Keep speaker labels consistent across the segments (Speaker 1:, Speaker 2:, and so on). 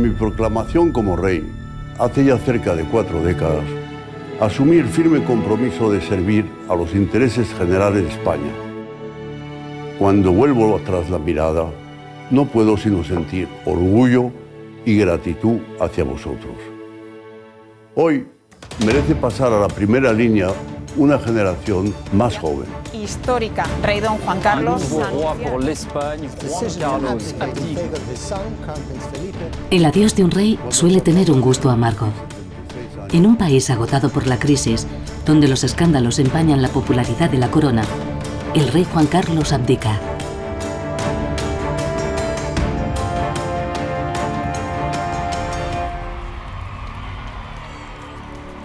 Speaker 1: mi proclamación como rey, hace ya cerca de 4 décadas, asumí el firme compromiso de servir a los intereses generales de España. Cuando vuelvo atrás la mirada, no puedo sino sentir orgullo y gratitud hacia vosotros. Hoy merece pasar a la primera línea una generación más joven.
Speaker 2: Histórica. Rey don Juan Carlos.
Speaker 3: El adiós de un rey suele tener un gusto amargo. En un país agotado por la crisis, donde los escándalos empañan la popularidad de la corona, el rey Juan Carlos abdica.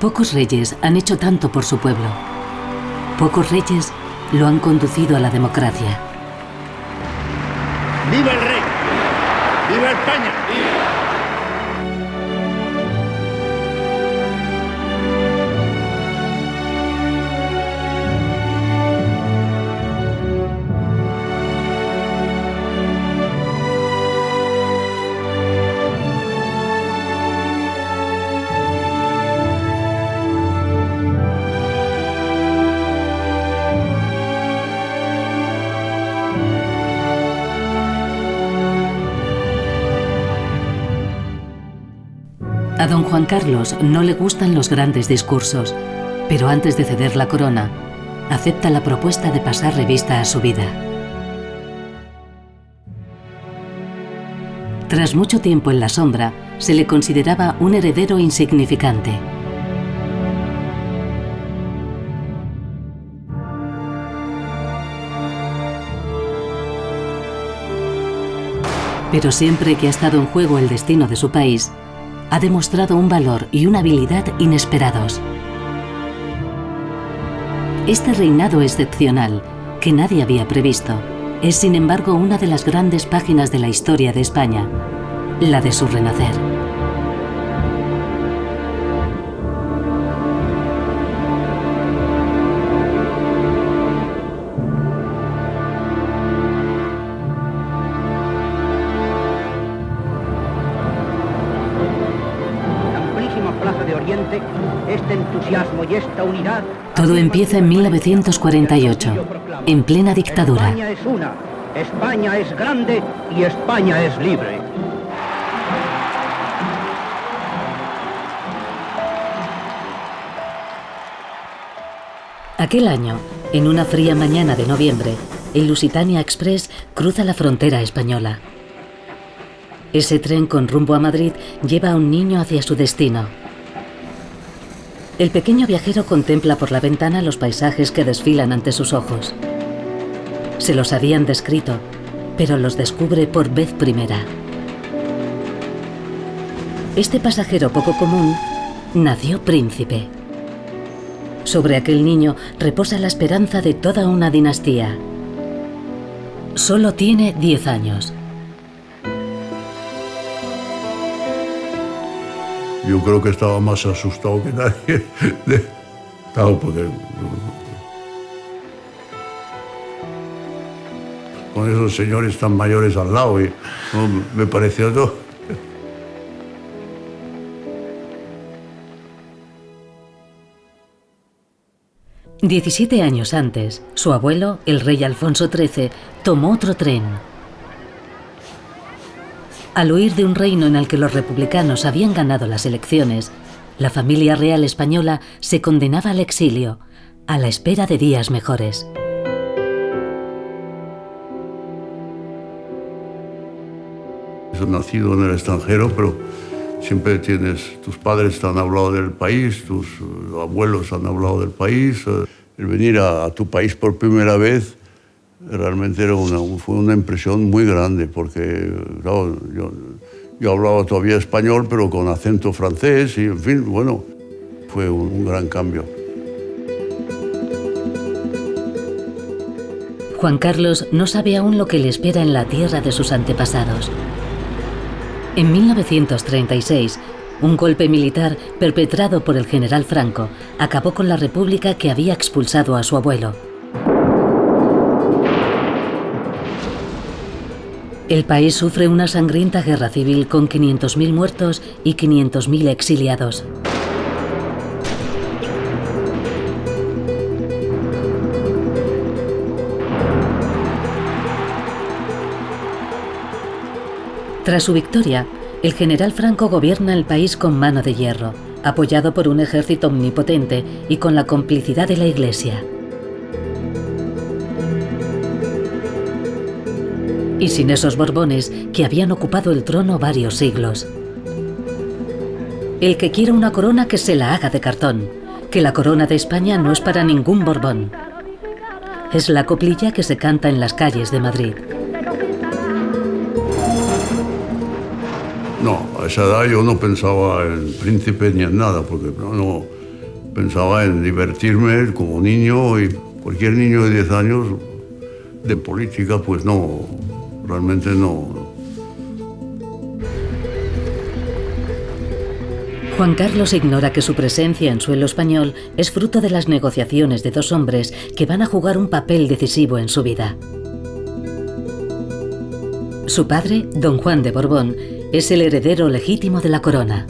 Speaker 3: Pocos reyes han hecho tanto por su pueblo. Pocos reyes lo han conducido a la democracia.
Speaker 4: ¡Viva el rey! ¡Viva España!
Speaker 3: A don Juan Carlos no le gustan los grandes discursos, pero antes de ceder la corona, acepta la propuesta de pasar revista a su vida. Tras mucho tiempo en la sombra, se le consideraba un heredero insignificante. Pero siempre que ha estado en juego el destino de su país, ha demostrado un valor y una habilidad inesperados. Este reinado excepcional, que nadie había previsto, es sin embargo una de las grandes páginas de la historia de España, la de su renacer.
Speaker 5: Este entusiasmo y esta unidad.
Speaker 3: Todo empieza en 1948, en plena dictadura.
Speaker 5: España es una, España es grande y España es libre.
Speaker 3: Aquel año, en una fría mañana de noviembre, el Lusitania Express cruza la frontera española. Ese tren con rumbo a Madrid lleva a un niño hacia su destino. El pequeño viajero contempla por la ventana los paisajes que desfilan ante sus ojos. Se los habían descrito, pero los descubre por vez primera. Este pasajero poco común nació príncipe. Sobre aquel niño reposa la esperanza de toda una dinastía. Solo tiene 10 años.
Speaker 1: Yo creo que estaba más asustado que nadie. Claro, porque con esos señores tan mayores al lado, y me pareció todo.
Speaker 3: 17 años antes, su abuelo, el rey Alfonso XIII, tomó otro tren. Al huir de un reino en el que los republicanos habían ganado las elecciones, la familia real española se condenaba al exilio, a la espera de días mejores.
Speaker 1: He nacido en el extranjero, pero siempre tus padres te han hablado del país, tus abuelos han hablado del país. El venir a tu país por primera vez realmente fue una impresión muy grande, porque claro, yo hablaba todavía español, pero con acento francés, y en fin, bueno, fue un gran cambio.
Speaker 3: Juan Carlos no sabe aún lo que le espera en la tierra de sus antepasados. En 1936, un golpe militar perpetrado por el general Franco acabó con la república que había expulsado a su abuelo. El país sufre una sangrienta guerra civil con 500.000 muertos y 500.000 exiliados. Tras su victoria, el general Franco gobierna el país con mano de hierro, apoyado por un ejército omnipotente y con la complicidad de la Iglesia. Y sin esos Borbones que habían ocupado el trono varios siglos. El que quiera una corona que se la haga de cartón, que la corona de España no es para ningún Borbón. Es la coplilla que se canta en las calles de Madrid.
Speaker 1: No, a esa edad yo no pensaba en príncipe ni en nada, porque no pensaba en divertirme como niño, y cualquier niño de 10 años de política, pues no, realmente no.
Speaker 3: Juan Carlos ignora que su presencia en suelo español es fruto de las negociaciones de dos hombres que van a jugar un papel decisivo en su vida. Su padre, don Juan de Borbón, es el heredero legítimo de la corona.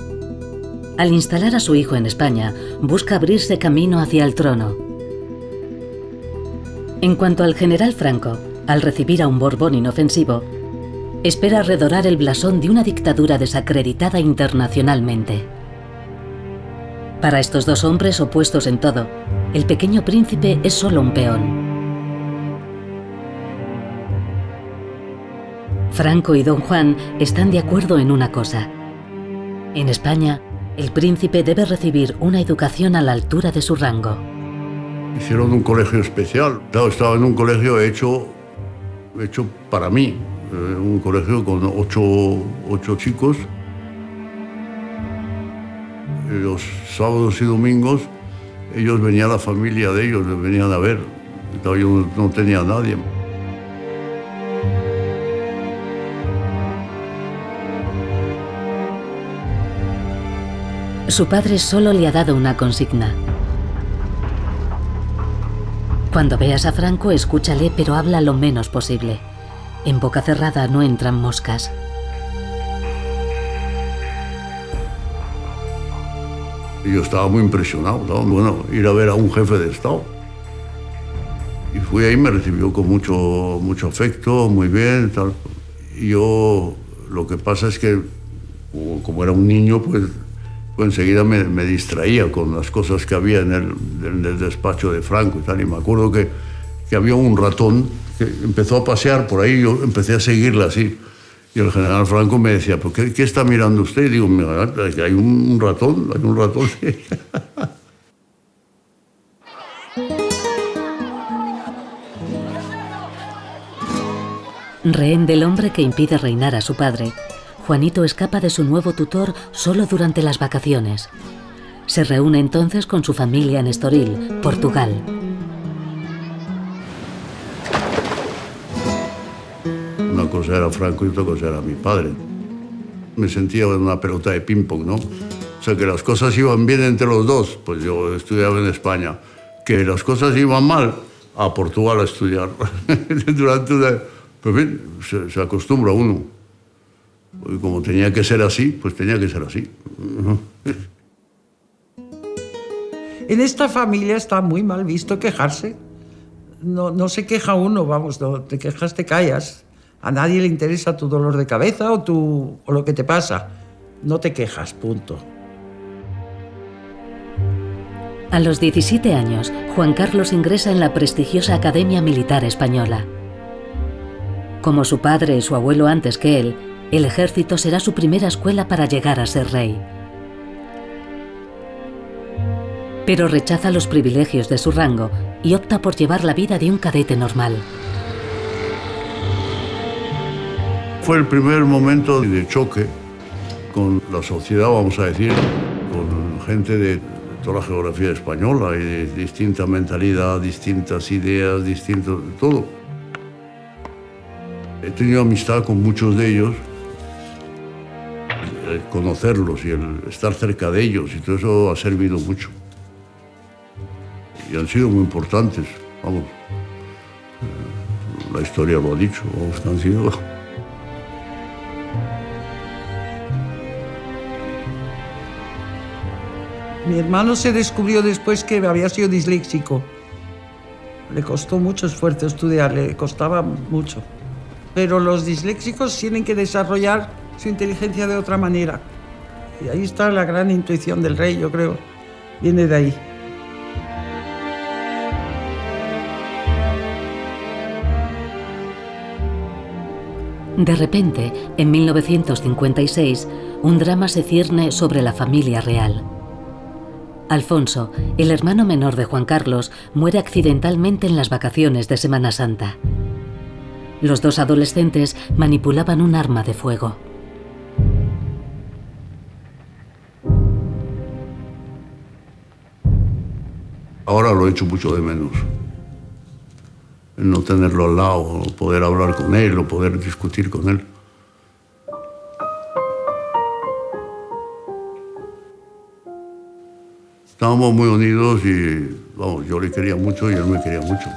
Speaker 3: Al instalar a su hijo en España, busca abrirse camino hacia el trono. En cuanto al general Franco, al recibir a un Borbón inofensivo, espera redorar el blasón de una dictadura desacreditada internacionalmente. Para estos dos hombres opuestos en todo, el pequeño príncipe es solo un peón. Franco y don Juan están de acuerdo en una cosa. En España, el príncipe debe recibir una educación a la altura de su rango.
Speaker 1: Hicieron un colegio especial. Claro, estaba en un colegio hecho para mí. Un colegio con ocho chicos. Los sábados y domingos, ellos venían la familia de ellos, les venían a ver. Claro, yo no tenía a nadie.
Speaker 3: Su padre solo le ha dado una consigna. Cuando veas a Franco, escúchale, pero habla lo menos posible. En boca cerrada no entran moscas.
Speaker 1: Yo estaba muy impresionado, ¿no? Bueno, ir a ver a un jefe de Estado. Y fui ahí, me recibió con mucho afecto, muy bien, tal. Y yo, lo que pasa es que, como era un niño, pues enseguida me distraía con las cosas que había en el despacho de Franco y tal. Y me acuerdo que había un ratón que empezó a pasear por ahí, yo empecé a seguirla así. Y el general Franco me decía, ¿por qué está mirando usted? Y digo, mira, hay un ratón, hay un ratón.
Speaker 3: Rehén del hombre que impide reinar a su padre, Juanito escapa de su nuevo tutor solo durante las vacaciones. Se reúne entonces con su familia en Estoril, Portugal.
Speaker 1: Una cosa era Franco y otra cosa era mi padre. Me sentía en una pelota de ping-pong, ¿no? O sea, que las cosas iban bien entre los dos, pues yo estudiaba en España. Que las cosas iban mal, a Portugal a estudiar. Pues bien, se acostumbra uno. Y como tenía que ser así, pues tenía que ser así.
Speaker 6: En esta familia está muy mal visto quejarse. No se queja uno, vamos, no, te quejas, te callas. A nadie le interesa tu dolor de cabeza o lo que te pasa. No te quejas, punto.
Speaker 3: A los 17 años, Juan Carlos ingresa en la prestigiosa Academia Militar Española. Como su padre y su abuelo antes que él, el ejército será su primera escuela para llegar a ser rey. Pero rechaza los privilegios de su rango y opta por llevar la vida de un cadete normal.
Speaker 1: Fue el primer momento de choque con la sociedad, vamos a decir, con gente de toda la geografía española y de distinta mentalidad, distintas ideas, distinto todo. He tenido amistad con muchos de ellos. El conocerlos y el estar cerca de ellos y todo eso ha servido mucho. Y han sido muy importantes, vamos. La historia lo ha dicho, vamos, han sido
Speaker 6: Mi hermano se descubrió después que había sido disléxico. Le costó mucho esfuerzo estudiar, le costaba mucho. Pero los disléxicos tienen que desarrollar su inteligencia de otra manera. Y ahí está la gran intuición del rey, yo creo. Viene de ahí.
Speaker 3: De repente, en 1956, un drama se cierne sobre la familia real. Alfonso, el hermano menor de Juan Carlos, muere accidentalmente en las vacaciones de Semana Santa. Los dos adolescentes manipulaban un arma de fuego.
Speaker 1: Ahora lo echo mucho de menos. El no tenerlo al lado, poder hablar con él o poder discutir con él. Estábamos muy unidos y vamos, yo le quería mucho y él me quería mucho.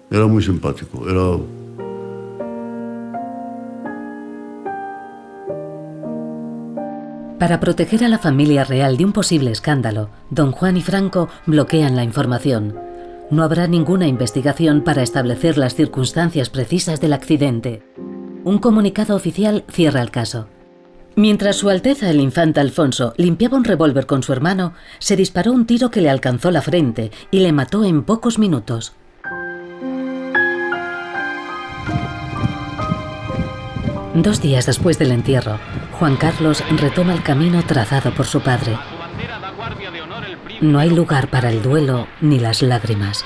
Speaker 1: Era muy simpático,
Speaker 3: Para proteger a la familia real de un posible escándalo, don Juan y Franco bloquean la información. No habrá ninguna investigación para establecer las circunstancias precisas del accidente. Un comunicado oficial cierra el caso. Mientras Su Alteza el Infante Alfonso limpiaba un revólver con su hermano, se disparó un tiro que le alcanzó la frente y le mató en pocos minutos. Dos días después del entierro, Juan Carlos retoma el camino trazado por su padre. No hay lugar para el duelo ni las lágrimas.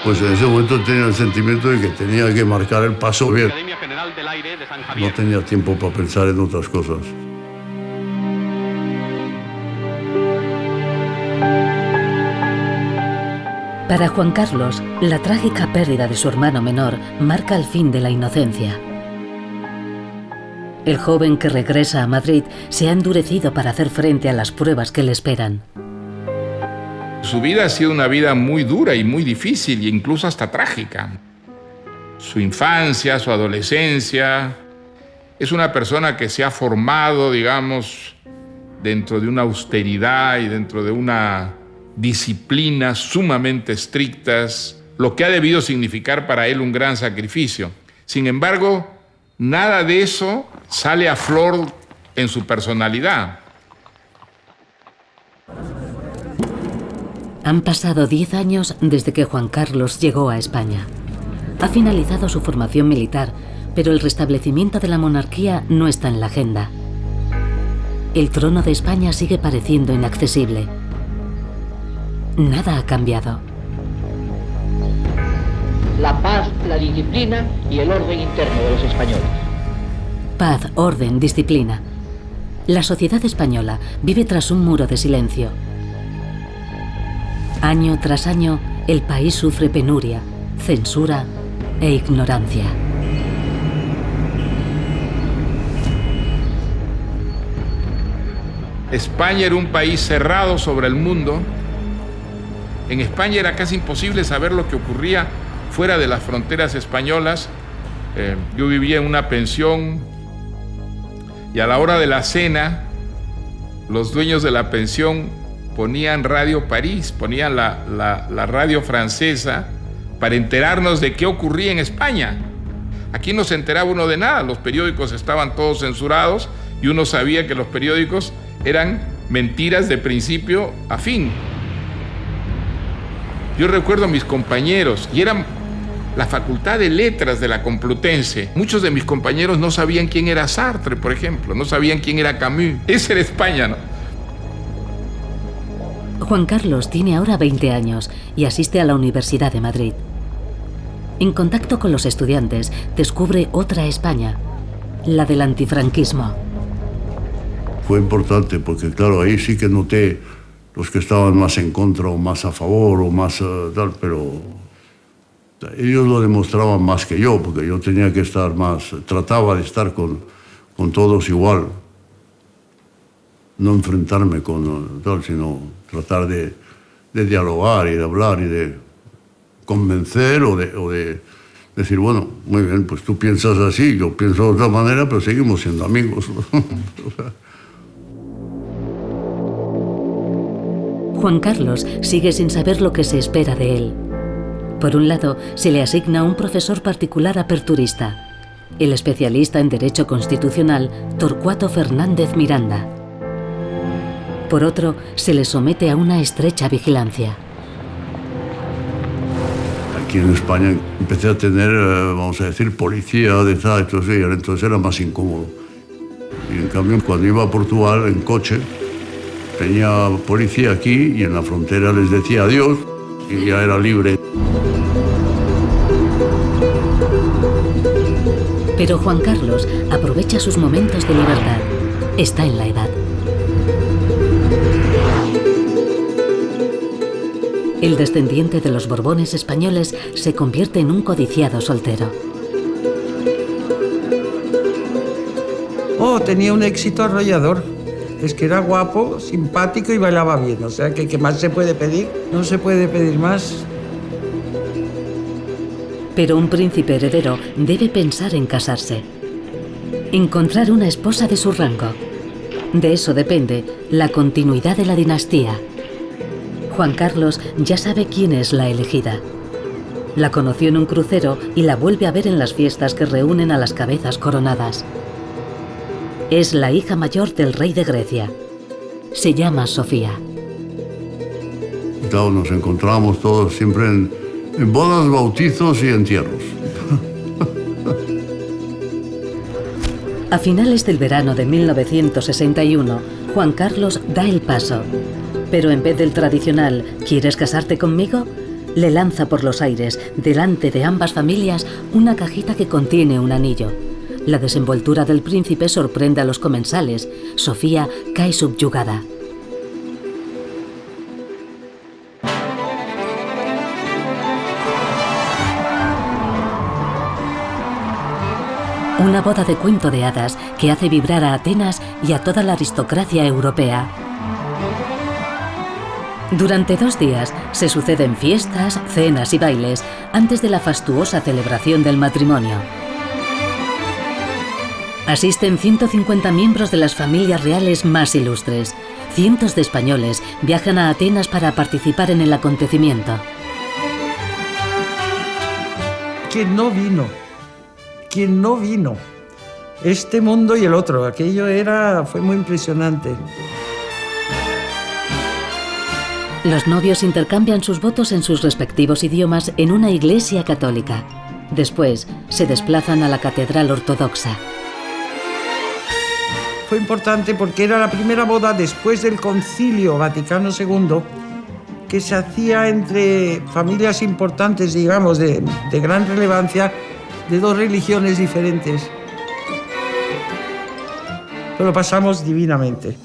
Speaker 1: Pues en ese momento tenía el sentimiento de que tenía que marcar el paso bien. No tenía tiempo para pensar en otras cosas.
Speaker 3: Para Juan Carlos, la trágica pérdida de su hermano menor marca el fin de la inocencia. El joven que regresa a Madrid se ha endurecido para hacer frente a las pruebas que le esperan.
Speaker 7: Su vida ha sido una vida muy dura y muy difícil, e incluso hasta trágica. Su infancia, su adolescencia. Es una persona que se ha formado, digamos, dentro de una austeridad y dentro de una disciplinas sumamente estrictas, lo que ha debido significar para él un gran sacrificio. Sin embargo, nada de eso sale a flor en su personalidad.
Speaker 3: Han pasado 10 años desde que Juan Carlos llegó a España. Ha finalizado su formación militar, pero el restablecimiento de la monarquía no está en la agenda. El trono de España sigue pareciendo inaccesible. Nada ha cambiado.
Speaker 5: La paz, la disciplina y el orden interno de los españoles.
Speaker 3: Paz, orden, disciplina. La sociedad española vive tras un muro de silencio. Año tras año, el país sufre penuria, censura e ignorancia.
Speaker 7: España era un país cerrado sobre el mundo. En España era casi imposible saber lo que ocurría fuera de las fronteras españolas. Yo vivía en una pensión y a la hora de la cena, los dueños de la pensión ponían Radio París, ponían la radio francesa para enterarnos de qué ocurría en España. Aquí no se enteraba uno de nada, los periódicos estaban todos censurados y uno sabía que los periódicos eran mentiras de principio a fin. Yo recuerdo a mis compañeros, y eran la Facultad de Letras de la Complutense. Muchos de mis compañeros no sabían quién era Sartre, por ejemplo, no sabían quién era Camus. Esa era España, ¿no?
Speaker 3: Juan Carlos tiene ahora 20 años y asiste a la Universidad de Madrid. En contacto con los estudiantes, descubre otra España, la del antifranquismo.
Speaker 1: Fue importante porque, claro, ahí sí que noté los que estaban más en contra o más a favor o más tal, pero ellos lo demostraban más que yo, porque yo tenía que estar más, trataba de estar con todos igual, no enfrentarme con tal, sino tratar de dialogar y de hablar y de convencer o de decir, bueno, muy bien, pues tú piensas así, yo pienso de otra manera, pero seguimos siendo amigos.
Speaker 3: Juan Carlos sigue sin saber lo que se espera de él. Por un lado, se le asigna un profesor particular aperturista, el especialista en Derecho Constitucional Torcuato Fernández Miranda. Por otro, se le somete a una estrecha vigilancia.
Speaker 1: Aquí en España empecé a tener, vamos a decir, policía de tal, entonces era más incómodo. Y en cambio, cuando iba a Portugal en coche, tenía policía aquí y en la frontera les decía adiós y ya era libre.
Speaker 3: Pero Juan Carlos aprovecha sus momentos de libertad. Está en la edad. El descendiente de los Borbones españoles se convierte en un codiciado soltero.
Speaker 6: Oh, tenía un éxito arrollador. Es que era guapo, simpático y bailaba bien. O sea, que ¿qué más se puede pedir? No se puede pedir más.
Speaker 3: Pero un príncipe heredero debe pensar en casarse. Encontrar una esposa de su rango. De eso depende la continuidad de la dinastía. Juan Carlos ya sabe quién es la elegida. La conoció en un crucero y la vuelve a ver en las fiestas que reúnen a las cabezas coronadas. Es la hija mayor del rey de Grecia. Se llama Sofía.
Speaker 1: Claro, nos encontrábamos todos siempre en bodas, bautizos y entierros.
Speaker 3: A finales del verano de 1961, Juan Carlos da el paso. Pero en vez del tradicional ¿quieres casarte conmigo?, le lanza por los aires, delante de ambas familias, una cajita que contiene un anillo. La desenvoltura del príncipe sorprende a los comensales. Sofía cae subyugada. Una boda de cuento de hadas que hace vibrar a Atenas y a toda la aristocracia europea. Durante 2 días se suceden fiestas, cenas y bailes antes de la fastuosa celebración del matrimonio. Asisten 150 miembros de las familias reales más ilustres. Cientos de españoles viajan a Atenas para participar en el acontecimiento.
Speaker 6: ¿Quién no vino? ¿Quién no vino? Este mundo y el otro. Aquello fue muy impresionante.
Speaker 3: Los novios intercambian sus votos en sus respectivos idiomas en una iglesia católica. Después, se desplazan a la catedral ortodoxa.
Speaker 6: Fue importante porque era la primera boda después del Concilio Vaticano II que se hacía entre familias importantes, digamos, de gran relevancia, de 2 religiones diferentes. Lo pasamos divinamente.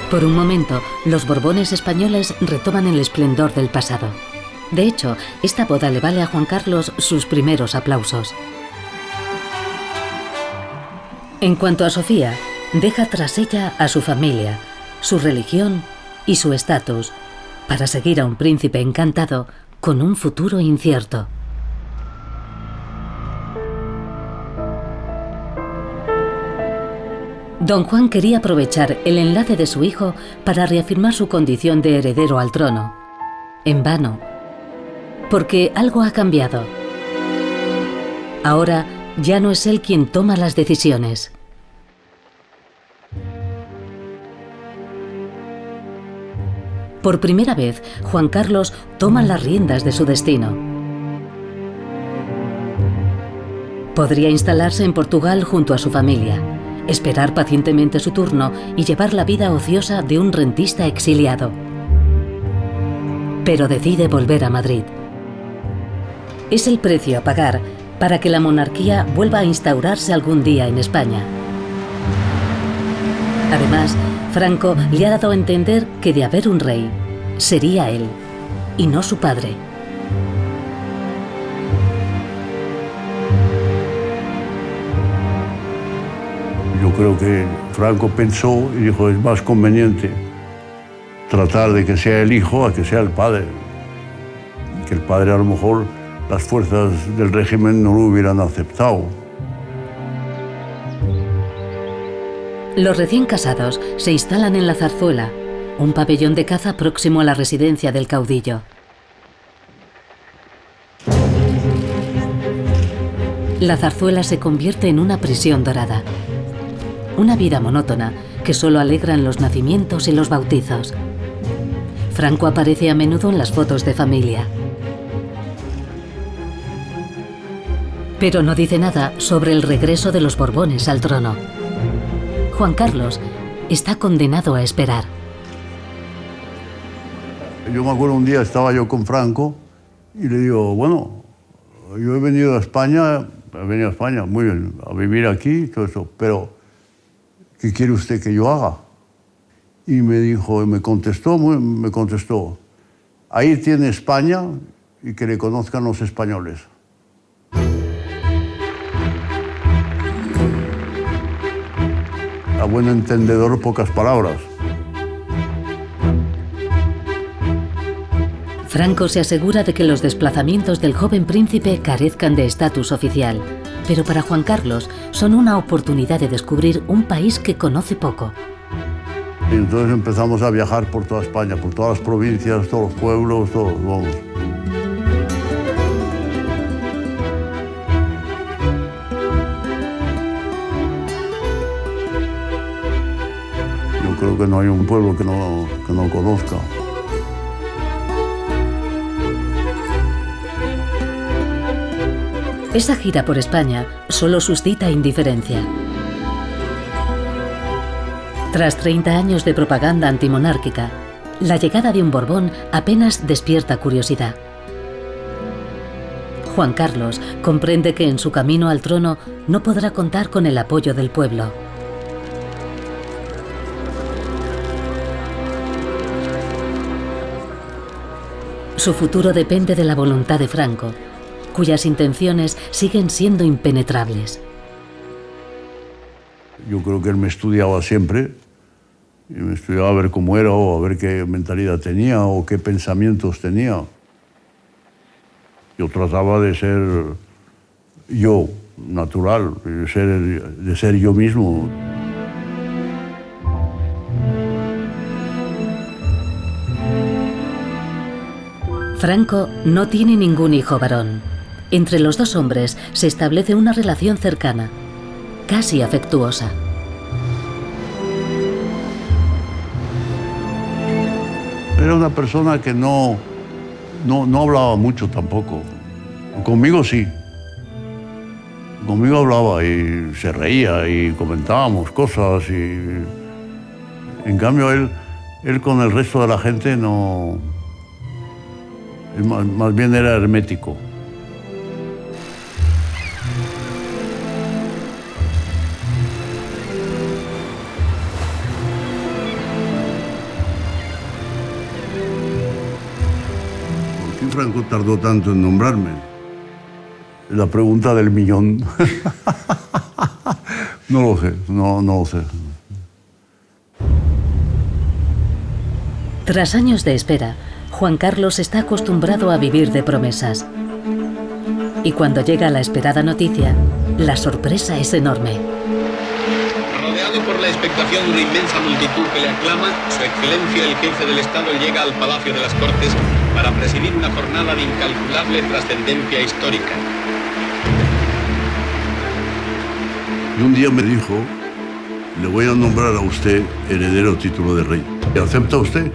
Speaker 3: Por un momento, los Borbones españoles retoman el esplendor del pasado. De hecho, esta boda le vale a Juan Carlos sus primeros aplausos. En cuanto a Sofía, deja tras ella a su familia, su religión y su estatus, para seguir a un príncipe encantado con un futuro incierto. Don Juan quería aprovechar el enlace de su hijo para reafirmar su condición de heredero al trono. En vano, porque algo ha cambiado. Ahora ya no es él quien toma las decisiones. Por primera vez, Juan Carlos toma las riendas de su destino. Podría instalarse en Portugal junto a su familia, esperar pacientemente su turno y llevar la vida ociosa de un rentista exiliado. Pero decide volver a Madrid. Es el precio a pagar para que la monarquía vuelva a instaurarse algún día en España. Además, Franco le ha dado a entender que de haber un rey, sería él, y no su padre.
Speaker 1: Yo creo que Franco pensó y dijo, es más conveniente tratar de que sea el hijo a que sea el padre. que el padre a lo mejor las fuerzas del régimen no lo hubieran aceptado.
Speaker 3: Los recién casados se instalan en la Zarzuela, un pabellón de caza próximo a la residencia del caudillo. La Zarzuela se convierte en una prisión dorada. Una vida monótona que solo alegran los nacimientos y los bautizos. Franco aparece a menudo en las fotos de familia. Pero no dice nada sobre el regreso de los Borbones al trono. Juan Carlos está condenado a esperar.
Speaker 1: Yo me acuerdo un día, estaba yo con Franco y le digo, bueno, yo he venido a España, muy bien, a vivir aquí, todo eso, pero ¿qué quiere usted que yo haga? Y me contestó, ahí tiene España y que le conozcan los españoles. A buen entendedor, pocas palabras.
Speaker 3: Franco se asegura de que los desplazamientos del joven príncipe carezcan de estatus oficial, pero para Juan Carlos son una oportunidad de descubrir un país que conoce poco.
Speaker 1: Y entonces empezamos a viajar por toda España, por todas las provincias, todos los pueblos, todos, vamos. Yo creo que no hay un pueblo que no conozca.
Speaker 3: Esa gira por España solo suscita indiferencia. Tras 30 años de propaganda antimonárquica, la llegada de un Borbón apenas despierta curiosidad. Juan Carlos comprende que en su camino al trono no podrá contar con el apoyo del pueblo. Su futuro depende de la voluntad de Franco, cuyas intenciones siguen siendo impenetrables.
Speaker 1: Yo creo que él me estudiaba siempre, y me estudiaba a ver cómo era, o a ver qué mentalidad tenía, o qué pensamientos tenía. Yo trataba de ser yo, natural, de ser yo mismo.
Speaker 3: Franco no tiene ningún hijo varón. Entre los dos hombres se establece una relación cercana, casi afectuosa.
Speaker 1: Era una persona que no hablaba mucho tampoco. Conmigo sí. Conmigo hablaba y se reía y comentábamos cosas. En cambio, él con el resto de la gente no... Más bien era hermético. ¿Por qué Franco tardó tanto en nombrarme? La pregunta del millón. No lo sé, no lo sé.
Speaker 3: Tras años de espera, Juan Carlos está acostumbrado a vivir de promesas. Y cuando llega la esperada noticia, la sorpresa es enorme.
Speaker 8: Rodeado por la expectación de una inmensa multitud que le aclama, Su Excelencia el Jefe del Estado llega al Palacio de las Cortes para presidir una jornada de incalculable trascendencia histórica.
Speaker 1: Y un día me dijo, le voy a nombrar a usted heredero título de rey. ¿Acepta usted?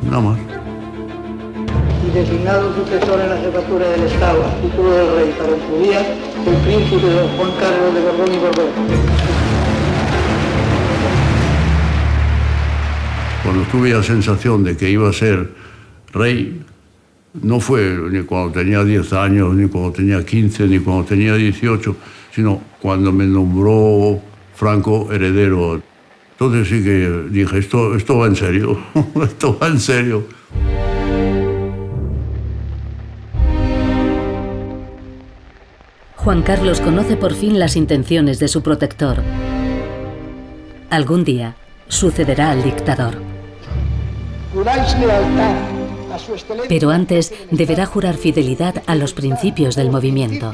Speaker 1: Nada más.
Speaker 9: Y designado sucesor en la jefatura del Estado, a título del rey, para en su día, el príncipe don Juan Carlos de Borbón y Borbón.
Speaker 1: Cuando tuve la sensación de que iba a ser rey, no fue ni cuando tenía 10 años, ni cuando tenía 15, ni cuando tenía 18, sino cuando me nombró Franco heredero. Entonces sí que dije, esto va en serio, esto va en serio.
Speaker 3: Juan Carlos conoce por fin las intenciones de su protector. Algún día sucederá al dictador.
Speaker 9: Juráis lealtad
Speaker 3: Pero antes deberá jurar fidelidad a los principios del movimiento,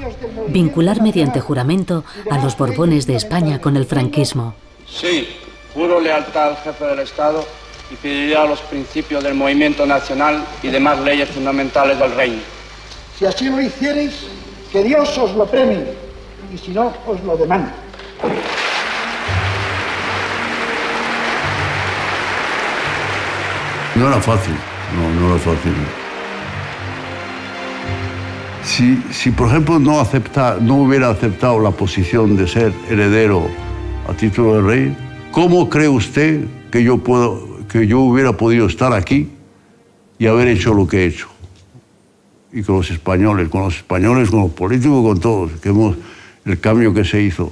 Speaker 3: vincular mediante juramento a los Borbones de España con el franquismo.
Speaker 10: Sí, juro lealtad al jefe del Estado y fidelidad a los principios del movimiento nacional y demás leyes fundamentales del reino.
Speaker 9: Si así lo hiciereis, que Dios os lo premie, y si no, os lo demande.
Speaker 1: No era fácil, no era fácil. Si por ejemplo no hubiera aceptado la posición de ser heredero a título de rey, ¿cómo cree usted que yo hubiera podido estar aquí y haber hecho lo que he hecho? Y con los españoles, con los políticos, con todos, el cambio que se hizo,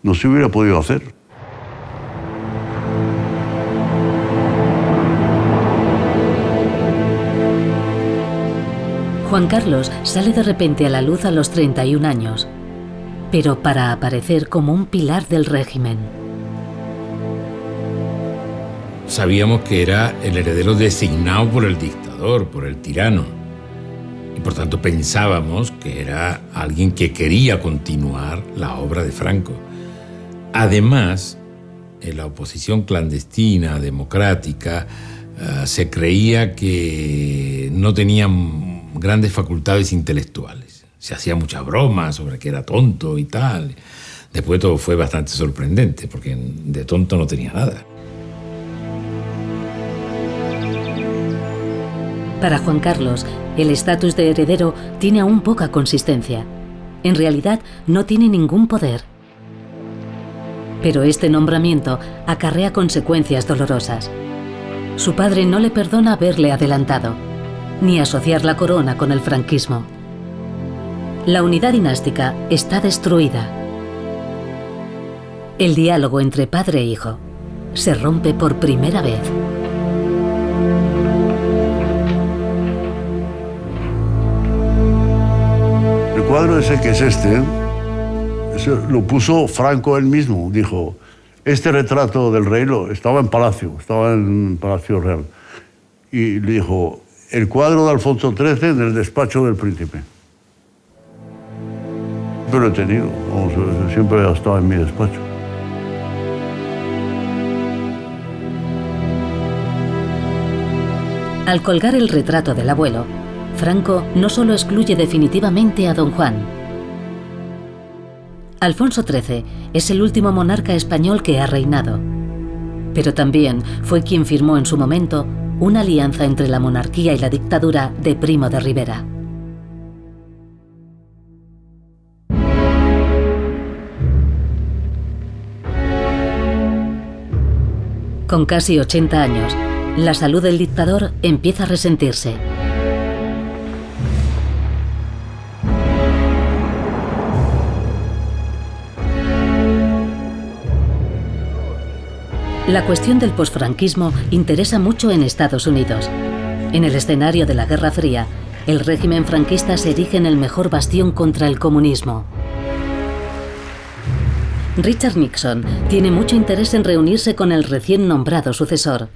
Speaker 1: no se hubiera podido hacer.
Speaker 3: Juan Carlos sale de repente a la luz a los 31 años, pero para aparecer como un pilar del régimen.
Speaker 11: Sabíamos que era el heredero designado por el dictador, por el tirano, y por tanto pensábamos que era alguien que quería continuar la obra de Franco. Además, en la oposición clandestina, democrática, se creía que no tenían grandes facultades intelectuales. Se hacía mucha broma sobre que era tonto y tal. Después todo fue bastante sorprendente, porque de tonto no tenía nada.
Speaker 3: Para Juan Carlos, el estatus de heredero tiene aún poca consistencia. En realidad, no tiene ningún poder. Pero este nombramiento acarrea consecuencias dolorosas. Su padre no le perdona haberle adelantado, ni asociar la corona con el franquismo. La unidad dinástica está destruida. El diálogo entre padre e hijo se rompe por primera vez.
Speaker 1: El cuadro ese que es ese lo puso Franco él mismo. Dijo, este retrato del rey estaba en Palacio Real. Y le dijo, el cuadro de Alfonso XIII en el despacho del príncipe. Pero lo he tenido, siempre ha estado en mi despacho.
Speaker 3: Al colgar el retrato del abuelo, Franco no solo excluye definitivamente a don Juan. Alfonso XIII es el último monarca español que ha reinado, pero también fue quien firmó en su momento una alianza entre la monarquía y la dictadura de Primo de Rivera. Con casi 80 años, la salud del dictador empieza a resentirse. La cuestión del posfranquismo interesa mucho en Estados Unidos. En el escenario de la Guerra Fría, el régimen franquista se erige en el mejor bastión contra el comunismo. Richard Nixon tiene mucho interés en reunirse con el recién nombrado sucesor.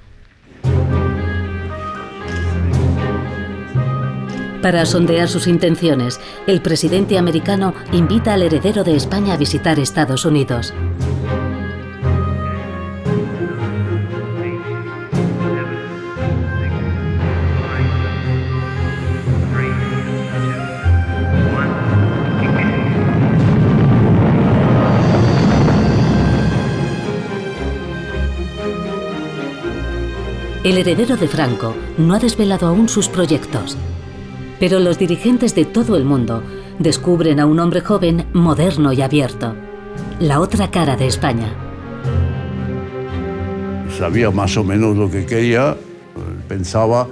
Speaker 3: Para sondear sus intenciones, el presidente americano invita al heredero de España a visitar Estados Unidos. El heredero de Franco no ha desvelado aún sus proyectos, pero los dirigentes de todo el mundo descubren a un hombre joven, moderno y abierto, la otra cara de España.
Speaker 1: Sabía más o menos lo que quería, pensaba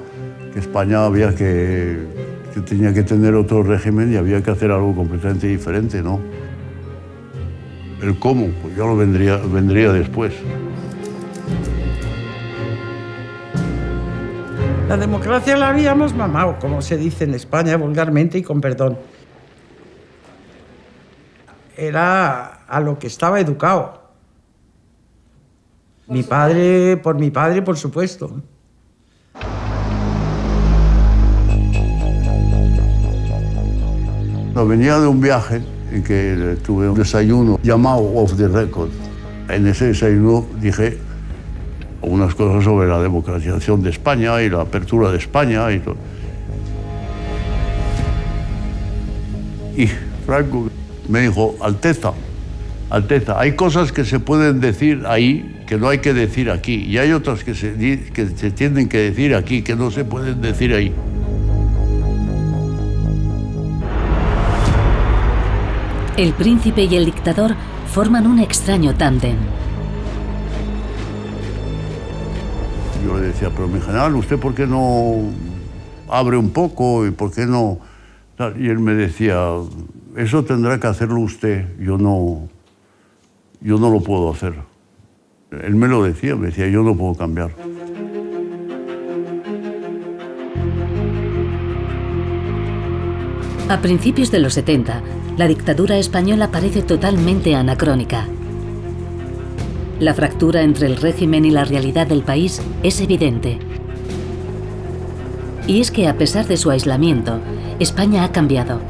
Speaker 1: que España que tenía que tener otro régimen y había que hacer algo completamente diferente, ¿no? El cómo, pues ya lo vendría después.
Speaker 6: La democracia la habíamos mamado, como se dice en España vulgarmente y con perdón. Era a lo que estaba educado. Por mi padre, por supuesto.
Speaker 1: No, venía de un viaje en que tuve un desayuno llamado Off the Record. En ese desayuno dije unas cosas sobre la democratización de España y la apertura de España y todo. Y Franco me dijo, Alteza, hay cosas que se pueden decir ahí que no hay que decir aquí, y hay otras que se tienen que decir aquí que no se pueden decir ahí.
Speaker 3: El príncipe y el dictador forman un extraño tándem.
Speaker 1: Yo le decía, pero mi general, ¿usted por qué no abre un poco y por qué no...? Y él me decía, eso tendrá que hacerlo usted, yo no lo puedo hacer. Él me lo decía, yo no puedo cambiar.
Speaker 3: A principios de los 70, la dictadura española parece totalmente anacrónica. La fractura entre el régimen y la realidad del país es evidente. Y es que a pesar de su aislamiento, España ha cambiado.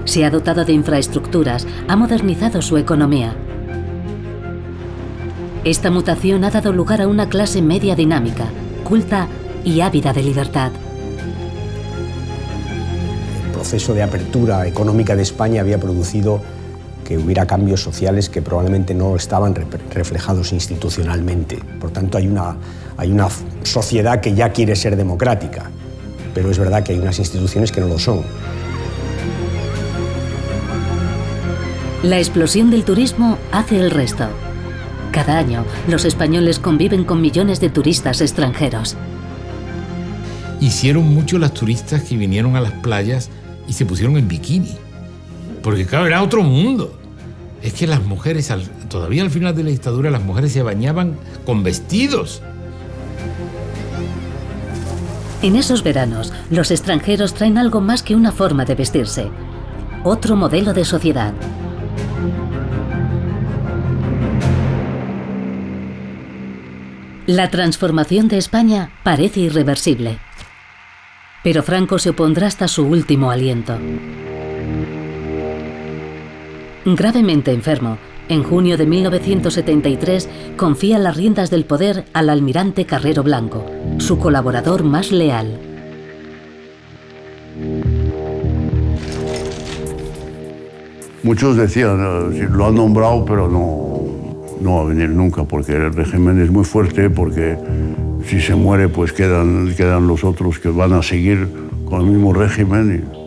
Speaker 3: Se ha dotado de infraestructuras, ha modernizado su economía. Esta mutación ha dado lugar a una clase media dinámica, culta y ávida de libertad.
Speaker 12: El proceso de apertura económica de España había producido que hubiera cambios sociales que probablemente no estaban reflejados institucionalmente. Por tanto, hay una sociedad que ya quiere ser democrática, pero es verdad que hay unas instituciones que no lo son.
Speaker 3: La explosión del turismo hace el resto. Cada año, los españoles conviven con millones de turistas extranjeros.
Speaker 11: Hicieron mucho las turistas que vinieron a las playas y se pusieron en bikini. Porque claro, era otro mundo. Es que las mujeres, todavía al final de la dictadura, las mujeres se bañaban con vestidos.
Speaker 3: En esos veranos, los extranjeros traen algo más que una forma de vestirse. Otro modelo de sociedad. La transformación de España parece irreversible. Pero Franco se opondrá hasta su último aliento. Gravemente enfermo, en junio de 1973 confía las riendas del poder al almirante Carrero Blanco, su colaborador más leal.
Speaker 1: Muchos decían, lo han nombrado, pero no va a venir nunca, porque el régimen es muy fuerte, porque si se muere, pues quedan los otros que van a seguir con el mismo régimen.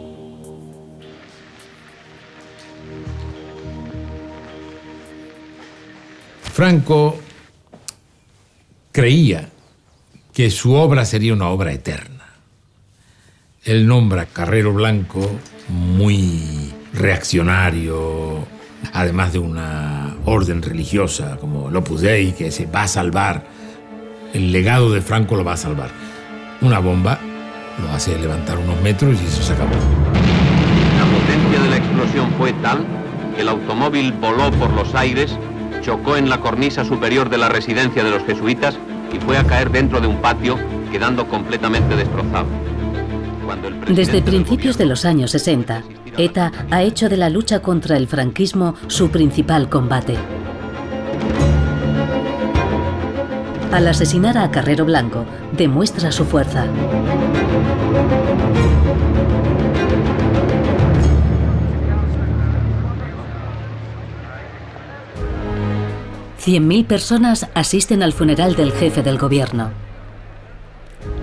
Speaker 11: Franco creía que su obra sería una obra eterna. Él nombra Carrero Blanco muy reaccionario, además de una orden religiosa como el Opus Dei, que se va a salvar. El legado de Franco lo va a salvar. Una bomba lo hace levantar unos metros y eso se acabó.
Speaker 8: La potencia de la explosión fue tal que el automóvil voló por los aires, chocó en la cornisa superior de la residencia de los jesuitas y fue a caer dentro de un patio, quedando completamente destrozado.
Speaker 3: Desde principios de los años 60, ETA ha hecho de la lucha contra el franquismo su principal combate. Al asesinar a Carrero Blanco, demuestra su fuerza. $100.000 personas asisten al funeral del jefe del gobierno.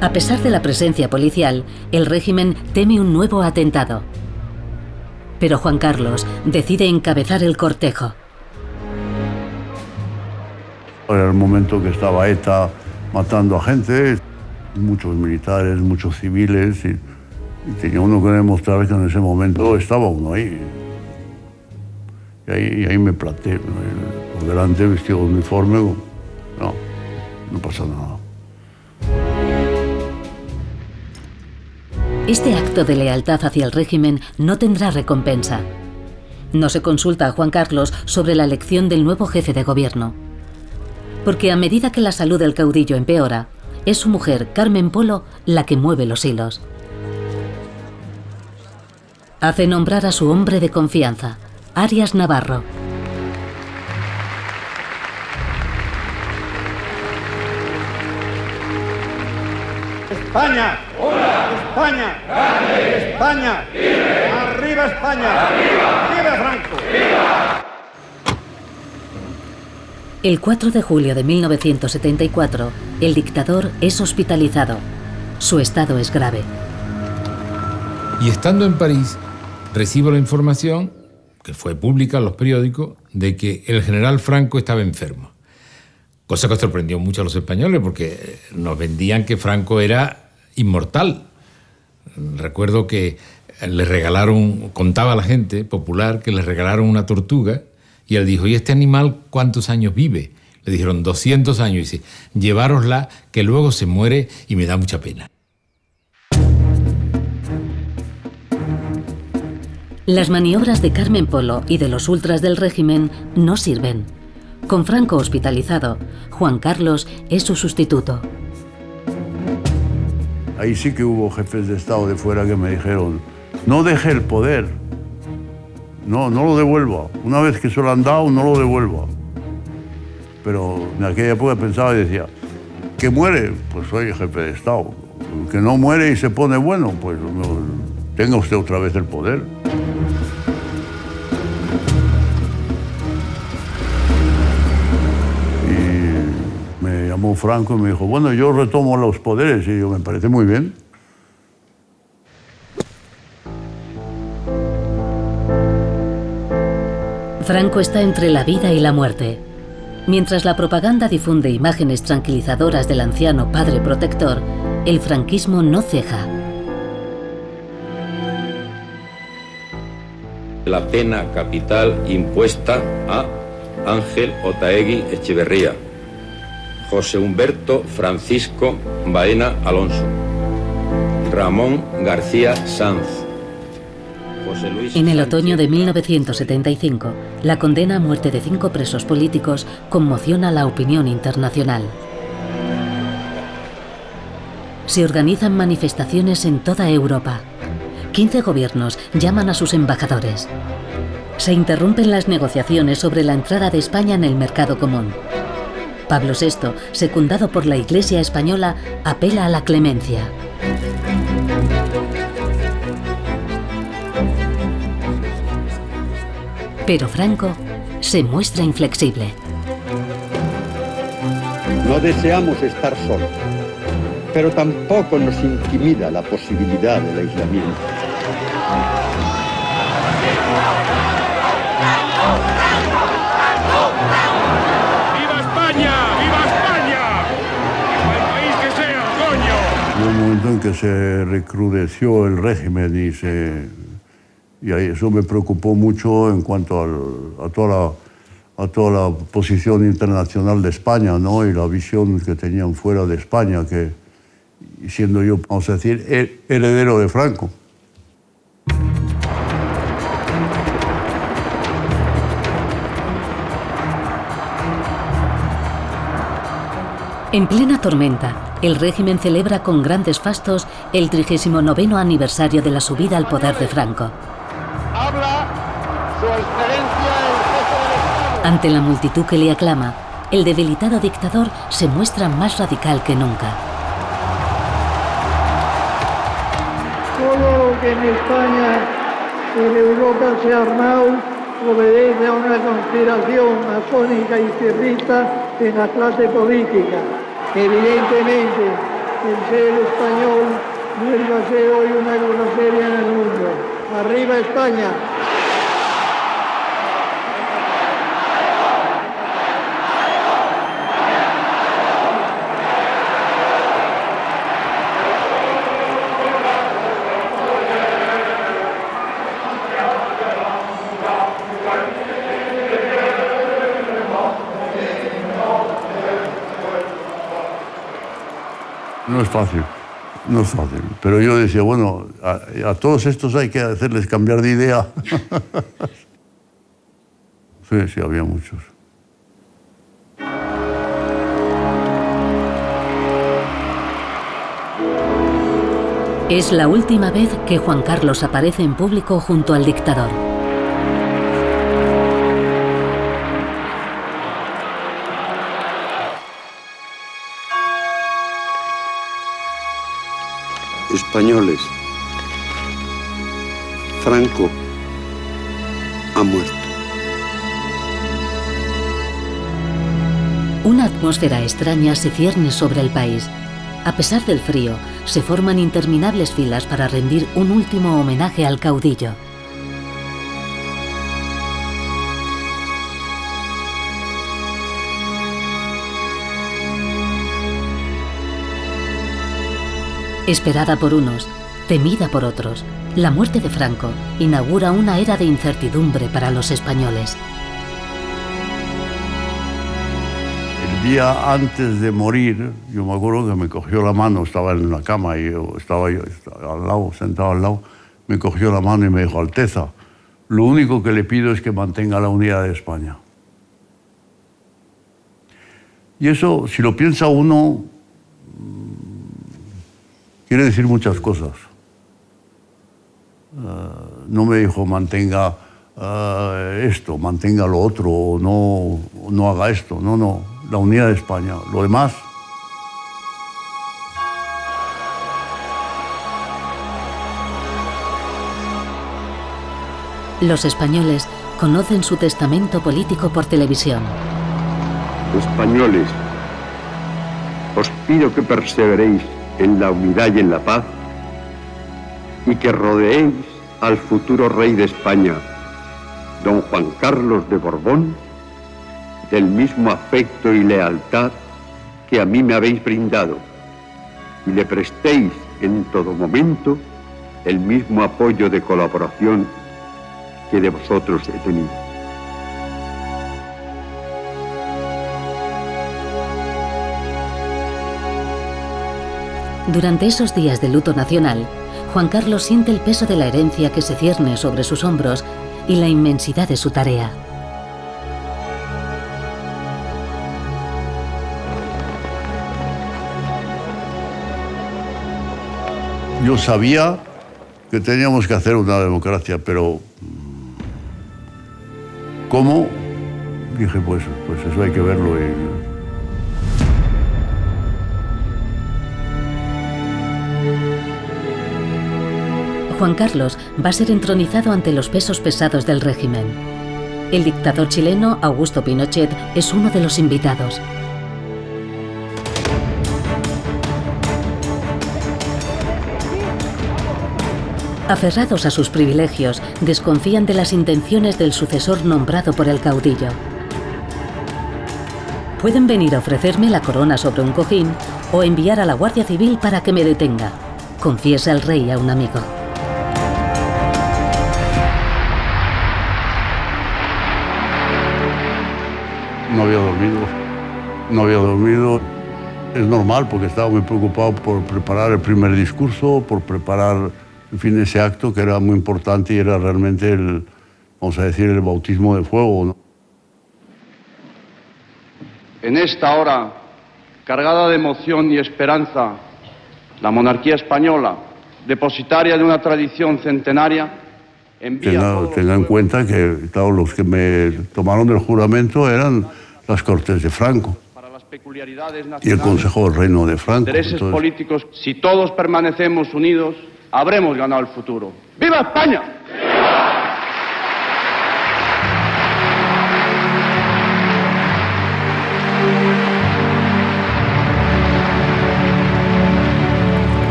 Speaker 3: A pesar de la presencia policial, el régimen teme un nuevo atentado. Pero Juan Carlos decide encabezar el cortejo.
Speaker 1: Era el momento que estaba ETA matando a gente, muchos militares, muchos civiles, y tenía uno que demostrar que en ese momento estaba uno ahí. Y ahí me planté por delante, vestido de uniforme. No pasa nada.
Speaker 3: Este acto de lealtad hacia el régimen no tendrá recompensa. No se consulta a Juan Carlos sobre la elección del nuevo jefe de gobierno. Porque a medida que la salud del caudillo empeora, es su mujer, Carmen Polo, la que mueve los hilos. Hace nombrar a su hombre de confianza, Arias Navarro.
Speaker 4: España, España, España, arriba España, arriba Franco.
Speaker 3: El 4 de julio de 1974, el dictador es hospitalizado. Su estado es grave.
Speaker 11: Y estando en París, recibo la información, que fue pública en los periódicos, de que el general Franco estaba enfermo. Cosa que sorprendió mucho a los españoles, porque nos vendían que Franco era inmortal. Recuerdo que le regalaron, contaba la gente popular, que le regalaron una tortuga, y él dijo, ¿y este animal cuántos años vive? Le dijeron 200 años, y dice, llevárosla, que luego se muere y me da mucha pena.
Speaker 3: Las maniobras de Carmen Polo y de los ultras del régimen no sirven. Con Franco hospitalizado, Juan Carlos es su sustituto.
Speaker 1: Ahí sí que hubo jefes de Estado de fuera que me dijeron, no deje el poder, no lo devuelva. Una vez que se lo han dado, no lo devuelva. Pero en aquella época pensaba y decía, ¿que muere? Pues soy jefe de Estado. Que no muere y se pone bueno, pues tenga usted otra vez el poder. Me llamó Franco y me dijo, bueno, yo retomo los poderes, y yo, me parece muy bien.
Speaker 3: Franco está entre la vida y la muerte. Mientras la propaganda difunde imágenes tranquilizadoras del anciano padre protector, el franquismo no ceja.
Speaker 13: La pena capital impuesta a Ángel Otaegui Echeverría, José Humberto Francisco Baena Alonso, Ramón García Sanz, José Luis
Speaker 3: En el otoño de 1975, la condena a muerte de 5 presos políticos conmociona la opinión internacional. Se organizan manifestaciones en toda Europa. 15 gobiernos llaman a sus embajadores. Se interrumpen las negociaciones sobre la entrada de España en el mercado común. Pablo VI, secundado por la Iglesia española, apela a la clemencia. Pero Franco se muestra inflexible.
Speaker 14: No deseamos estar solos, pero tampoco nos intimida la posibilidad del aislamiento.
Speaker 1: Hubo un momento en que se recrudeció el régimen y eso me preocupó mucho en cuanto a toda la posición internacional de España, ¿no? Y la visión que tenían fuera de España, que siendo yo, vamos a decir, heredero de Franco.
Speaker 3: En plena tormenta, el régimen celebra con grandes fastos el 39º aniversario de la subida al poder de Franco.
Speaker 4: Habla su excelencia el jefe del Estado.
Speaker 3: Ante la multitud que le aclama, el debilitado dictador se muestra más radical que nunca.
Speaker 9: Todo lo que en España y en Europa se ha armado obedece a una conspiración masónica y cierrista en la clase política. Evidentemente, el ser español vuelve a ser hoy una grosería en el mundo. ¡Arriba España!
Speaker 1: No es fácil, no es fácil. Pero yo decía, bueno, a todos estos hay que hacerles cambiar de idea. Sí, había muchos.
Speaker 3: Es la última vez que Juan Carlos aparece en público junto al dictador.
Speaker 14: Españoles, Franco ha muerto.
Speaker 3: Una atmósfera extraña se cierne sobre el país. A pesar del frío, se forman interminables filas para rendir un último homenaje al caudillo. Esperada por unos, temida por otros, la muerte de Franco inaugura una era de incertidumbre para los españoles.
Speaker 1: El día antes de morir, yo me acuerdo que me cogió la mano, estaba en la cama y estaba al lado, sentado al lado, me cogió la mano y me dijo: Alteza, lo único que le pido es que mantenga la unidad de España. Y eso, si lo piensa uno, quiere decir muchas cosas. No me dijo mantenga esto, mantenga lo otro, o no haga esto. No, la unidad de España. Lo demás,
Speaker 3: los españoles conocen su testamento político por televisión.
Speaker 14: Españoles, os pido que perseveréis en la unidad y en la paz, y que rodeéis al futuro rey de España, don Juan Carlos de Borbón, del mismo afecto y lealtad que a mí me habéis brindado, y le prestéis en todo momento el mismo apoyo de colaboración que de vosotros he tenido.
Speaker 3: Durante esos días de luto nacional, Juan Carlos siente el peso de la herencia que se cierne sobre sus hombros y la inmensidad de su tarea.
Speaker 1: yo sabía que teníamos que hacer una democracia, pero ¿cómo? Dije, pues eso hay que verlo.
Speaker 3: Juan Carlos va a ser entronizado ante los pesos pesados del régimen. El dictador chileno Augusto Pinochet es uno de los invitados. Aferrados a sus privilegios, desconfían de las intenciones del sucesor nombrado por el caudillo. Pueden venir a ofrecerme la corona sobre un cojín o enviar a la Guardia Civil para que me detenga, confiesa el rey a un amigo.
Speaker 1: No había dormido. Es normal porque estaba muy preocupado por preparar el primer discurso, por preparar, en fin, ese acto que era muy importante y era realmente vamos a decir, el bautismo de fuego, ¿no?
Speaker 10: En esta hora, cargada de emoción y esperanza, la monarquía española, depositaria de una tradición centenaria,
Speaker 1: Tenga en cuenta que, claro, los que me tomaron el juramento eran las Cortes de Franco y el Consejo del Reino de Franco.
Speaker 10: Intereses políticos, si todos permanecemos unidos, habremos ganado el futuro. ¡Viva España!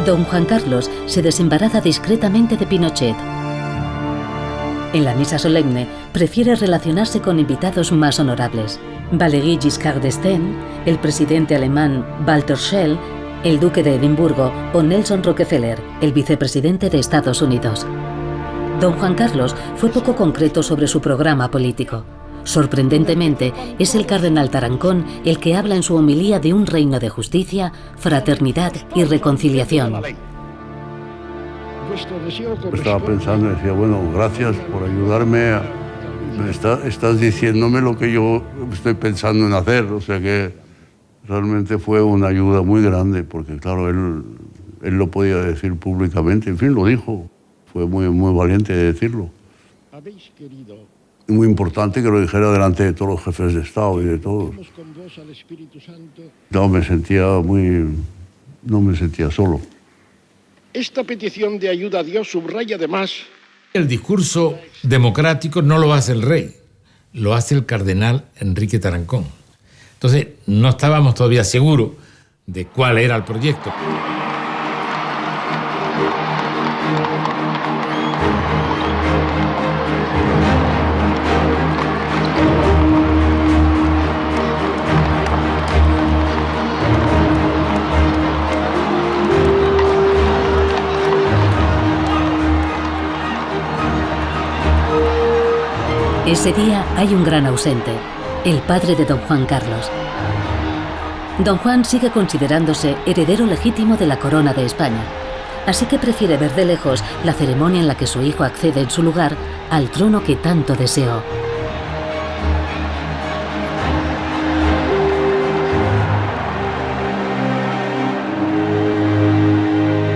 Speaker 3: Don Juan Carlos se desembaraza discretamente de Pinochet. En la misa solemne, prefiere relacionarse con invitados más honorables. Valéry Giscard d'Estaing, el presidente alemán Walter Scheel, el duque de Edimburgo o Nelson Rockefeller, el vicepresidente de Estados Unidos. Don Juan Carlos fue poco concreto sobre su programa político. Sorprendentemente, es el cardenal Tarancón el que habla en su homilía de un reino de justicia, fraternidad y reconciliación.
Speaker 1: Estaba pensando y decía, bueno, gracias por ayudarme Estás diciéndome lo que yo estoy pensando en hacer, o sea que realmente fue una ayuda muy grande, porque claro, él lo podía decir públicamente, en fin, lo dijo, fue muy valiente de decirlo.
Speaker 15: Habéis querido.
Speaker 1: Muy importante que lo dijera delante de todos los jefes de Estado y de todos. No me sentía solo.
Speaker 15: Esta petición de ayuda a Dios subraya además...
Speaker 11: El discurso democrático no lo hace el rey, lo hace el cardenal Enrique Tarancón. Entonces, no estábamos todavía seguros de cuál era el proyecto.
Speaker 3: Ese día hay un gran ausente, el padre de don Juan Carlos. Don Juan sigue considerándose heredero legítimo de la corona de España, así que prefiere ver de lejos la ceremonia en la que su hijo accede en su lugar al trono que tanto deseó.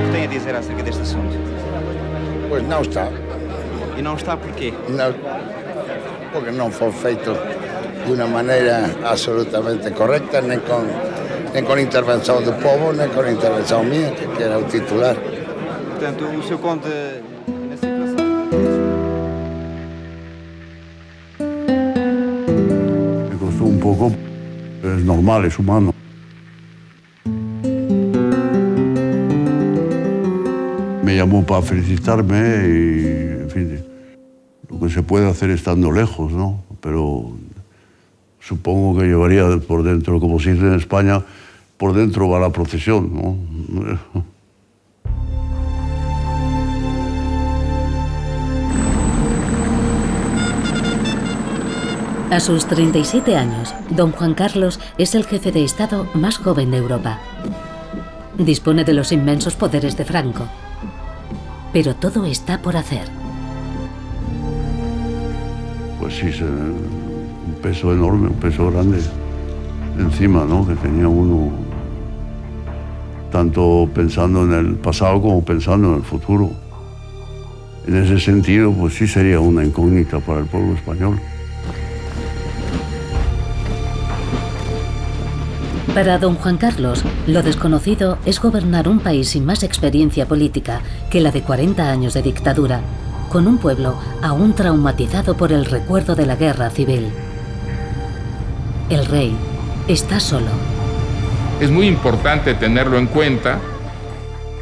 Speaker 16: ¿Qué tem a dizer acerca deste assunto?
Speaker 17: Pois não está.
Speaker 16: E não está porquê?
Speaker 17: Não, porque não foi feito de uma maneira absolutamente correcta, nem com intervenção do povo, nem com intervenção minha, que era o titular.
Speaker 16: Portanto, o seu conta na situação...
Speaker 1: Me costó un poco, es normal, es humano. Me llamó para felicitarme y, en fin, lo que se puede hacer estando lejos, ¿no? Pero supongo que llevaría por dentro, como se dice en España, por dentro va la procesión, ¿no?
Speaker 3: A sus 37 años, don Juan Carlos es el jefe de Estado más joven de Europa. Dispone de los inmensos poderes de Franco. Pero todo está por hacer.
Speaker 1: Pues sí, un peso enorme, un peso grande encima, ¿no? Que tenía uno, tanto pensando en el pasado como pensando en el futuro. En ese sentido, pues sí sería una incógnita para el pueblo español.
Speaker 3: Para don Juan Carlos, lo desconocido es gobernar un país sin más experiencia política que la de 40 años de dictadura, con un pueblo aún traumatizado por el recuerdo de la guerra civil. El rey está solo.
Speaker 7: Es muy importante tenerlo en cuenta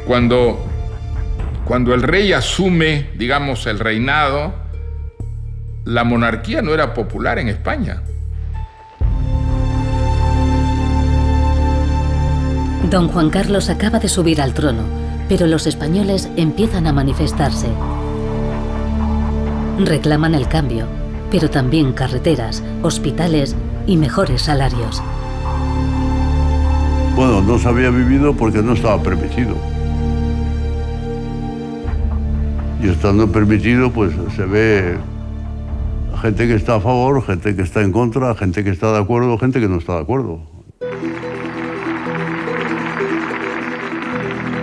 Speaker 7: cuando el rey asume, digamos, el reinado. La monarquía no era popular en España.
Speaker 3: Don Juan Carlos acaba de subir al trono, pero los españoles empiezan a manifestarse. Reclaman el cambio, pero también carreteras, hospitales y mejores salarios.
Speaker 1: Bueno, no se había vivido porque no estaba permitido. Y estando permitido, pues se ve gente que está a favor, gente que está en contra, gente que está de acuerdo, gente que no está de acuerdo.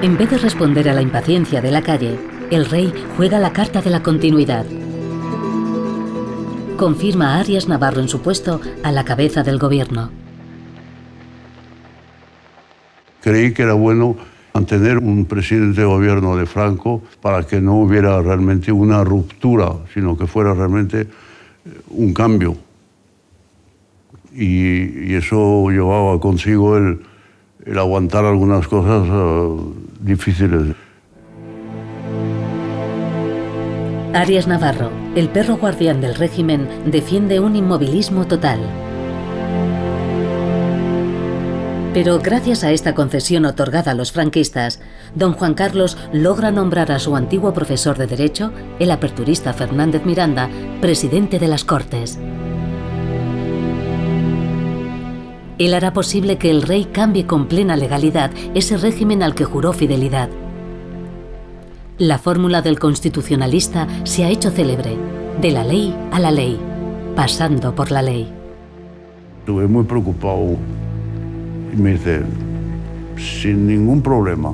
Speaker 3: En vez de responder a la impaciencia de la calle, el rey juega la carta de la continuidad. Confirma a Arias Navarro en su puesto a la cabeza del gobierno.
Speaker 1: Creí que era bueno mantener un presidente de gobierno de Franco para que no hubiera realmente una ruptura, sino que fuera realmente un cambio. Y eso llevaba consigo el aguantar algunas cosas difíciles.
Speaker 3: Arias Navarro, el perro guardián del régimen, defiende un inmovilismo total. Pero gracias a esta concesión otorgada a los franquistas, don Juan Carlos logra nombrar a su antiguo profesor de Derecho, el aperturista Fernández Miranda, presidente de las Cortes. Él hará posible que el rey cambie con plena legalidad ese régimen al que juró fidelidad. La fórmula del constitucionalista se ha hecho célebre: de la ley a la ley, pasando por la ley.
Speaker 1: Estuve muy preocupado y me dice, sin ningún problema,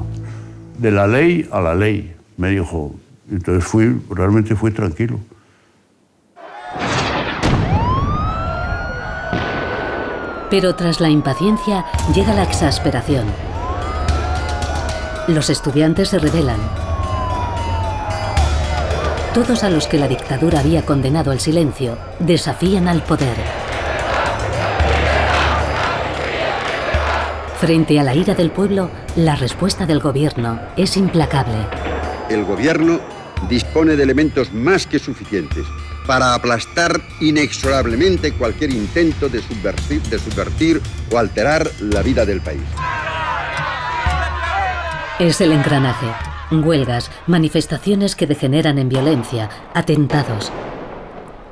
Speaker 1: de la ley a la ley, me dijo. Entonces realmente fui tranquilo.
Speaker 3: Pero tras la impaciencia llega la exasperación. Los estudiantes se rebelan. Todos a los que la dictadura había condenado al silencio desafían al poder. Frente a la ira del pueblo, la respuesta del gobierno es implacable.
Speaker 18: El gobierno dispone de elementos más que suficientes para aplastar inexorablemente cualquier intento de subvertir o alterar la vida del país.
Speaker 3: Es el engranaje. Huelgas, manifestaciones que degeneran en violencia, atentados.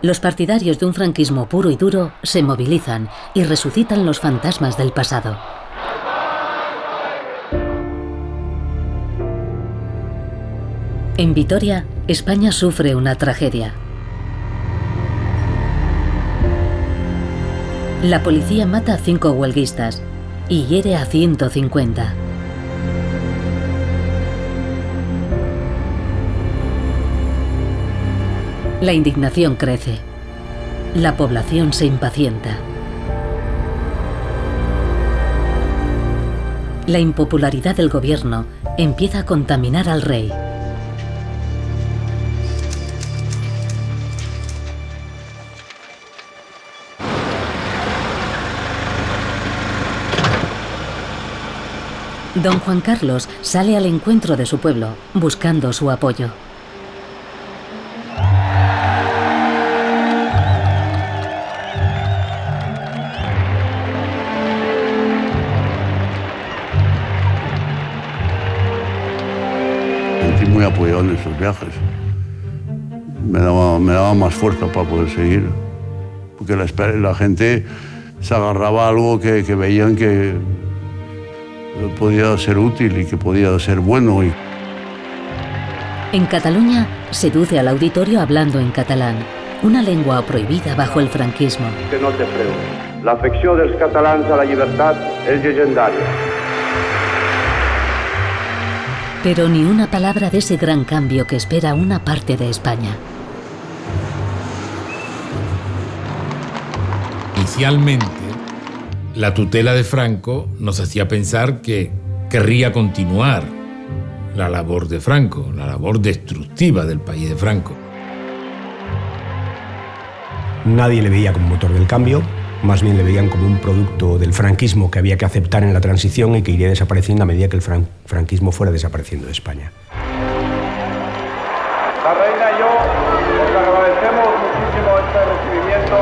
Speaker 3: Los partidarios de un franquismo puro y duro se movilizan y resucitan los fantasmas del pasado. En Vitoria, España sufre una tragedia. La policía mata a 5 huelguistas y hiere a 150. La indignación crece. La población se impacienta. La impopularidad del gobierno empieza a contaminar al rey. Don Juan Carlos sale al encuentro de su pueblo, buscando su apoyo.
Speaker 1: Me sentí muy apoyado en esos viajes. Me daba más fuerza para poder seguir. Porque la gente se agarraba a algo que veían que podía ser útil y que podía ser bueno.
Speaker 3: En Cataluña, seduce al auditorio hablando en catalán, una lengua prohibida bajo el franquismo.
Speaker 10: Que no te pregunto. La afecció dels catalans a la llibertat és llegendària.
Speaker 3: Pero ni una palabra de ese gran cambio que espera una parte de España.
Speaker 11: Inicialmente, la tutela de Franco nos hacía pensar que querría continuar la labor de Franco, la labor destructiva del país de Franco.
Speaker 12: Nadie le veía como motor del cambio, más bien le veían como un producto del franquismo que había que aceptar en la transición y que iría desapareciendo a medida que el franquismo fuera desapareciendo de España.
Speaker 10: La reina y yo os agradecemos muchísimo este recibimiento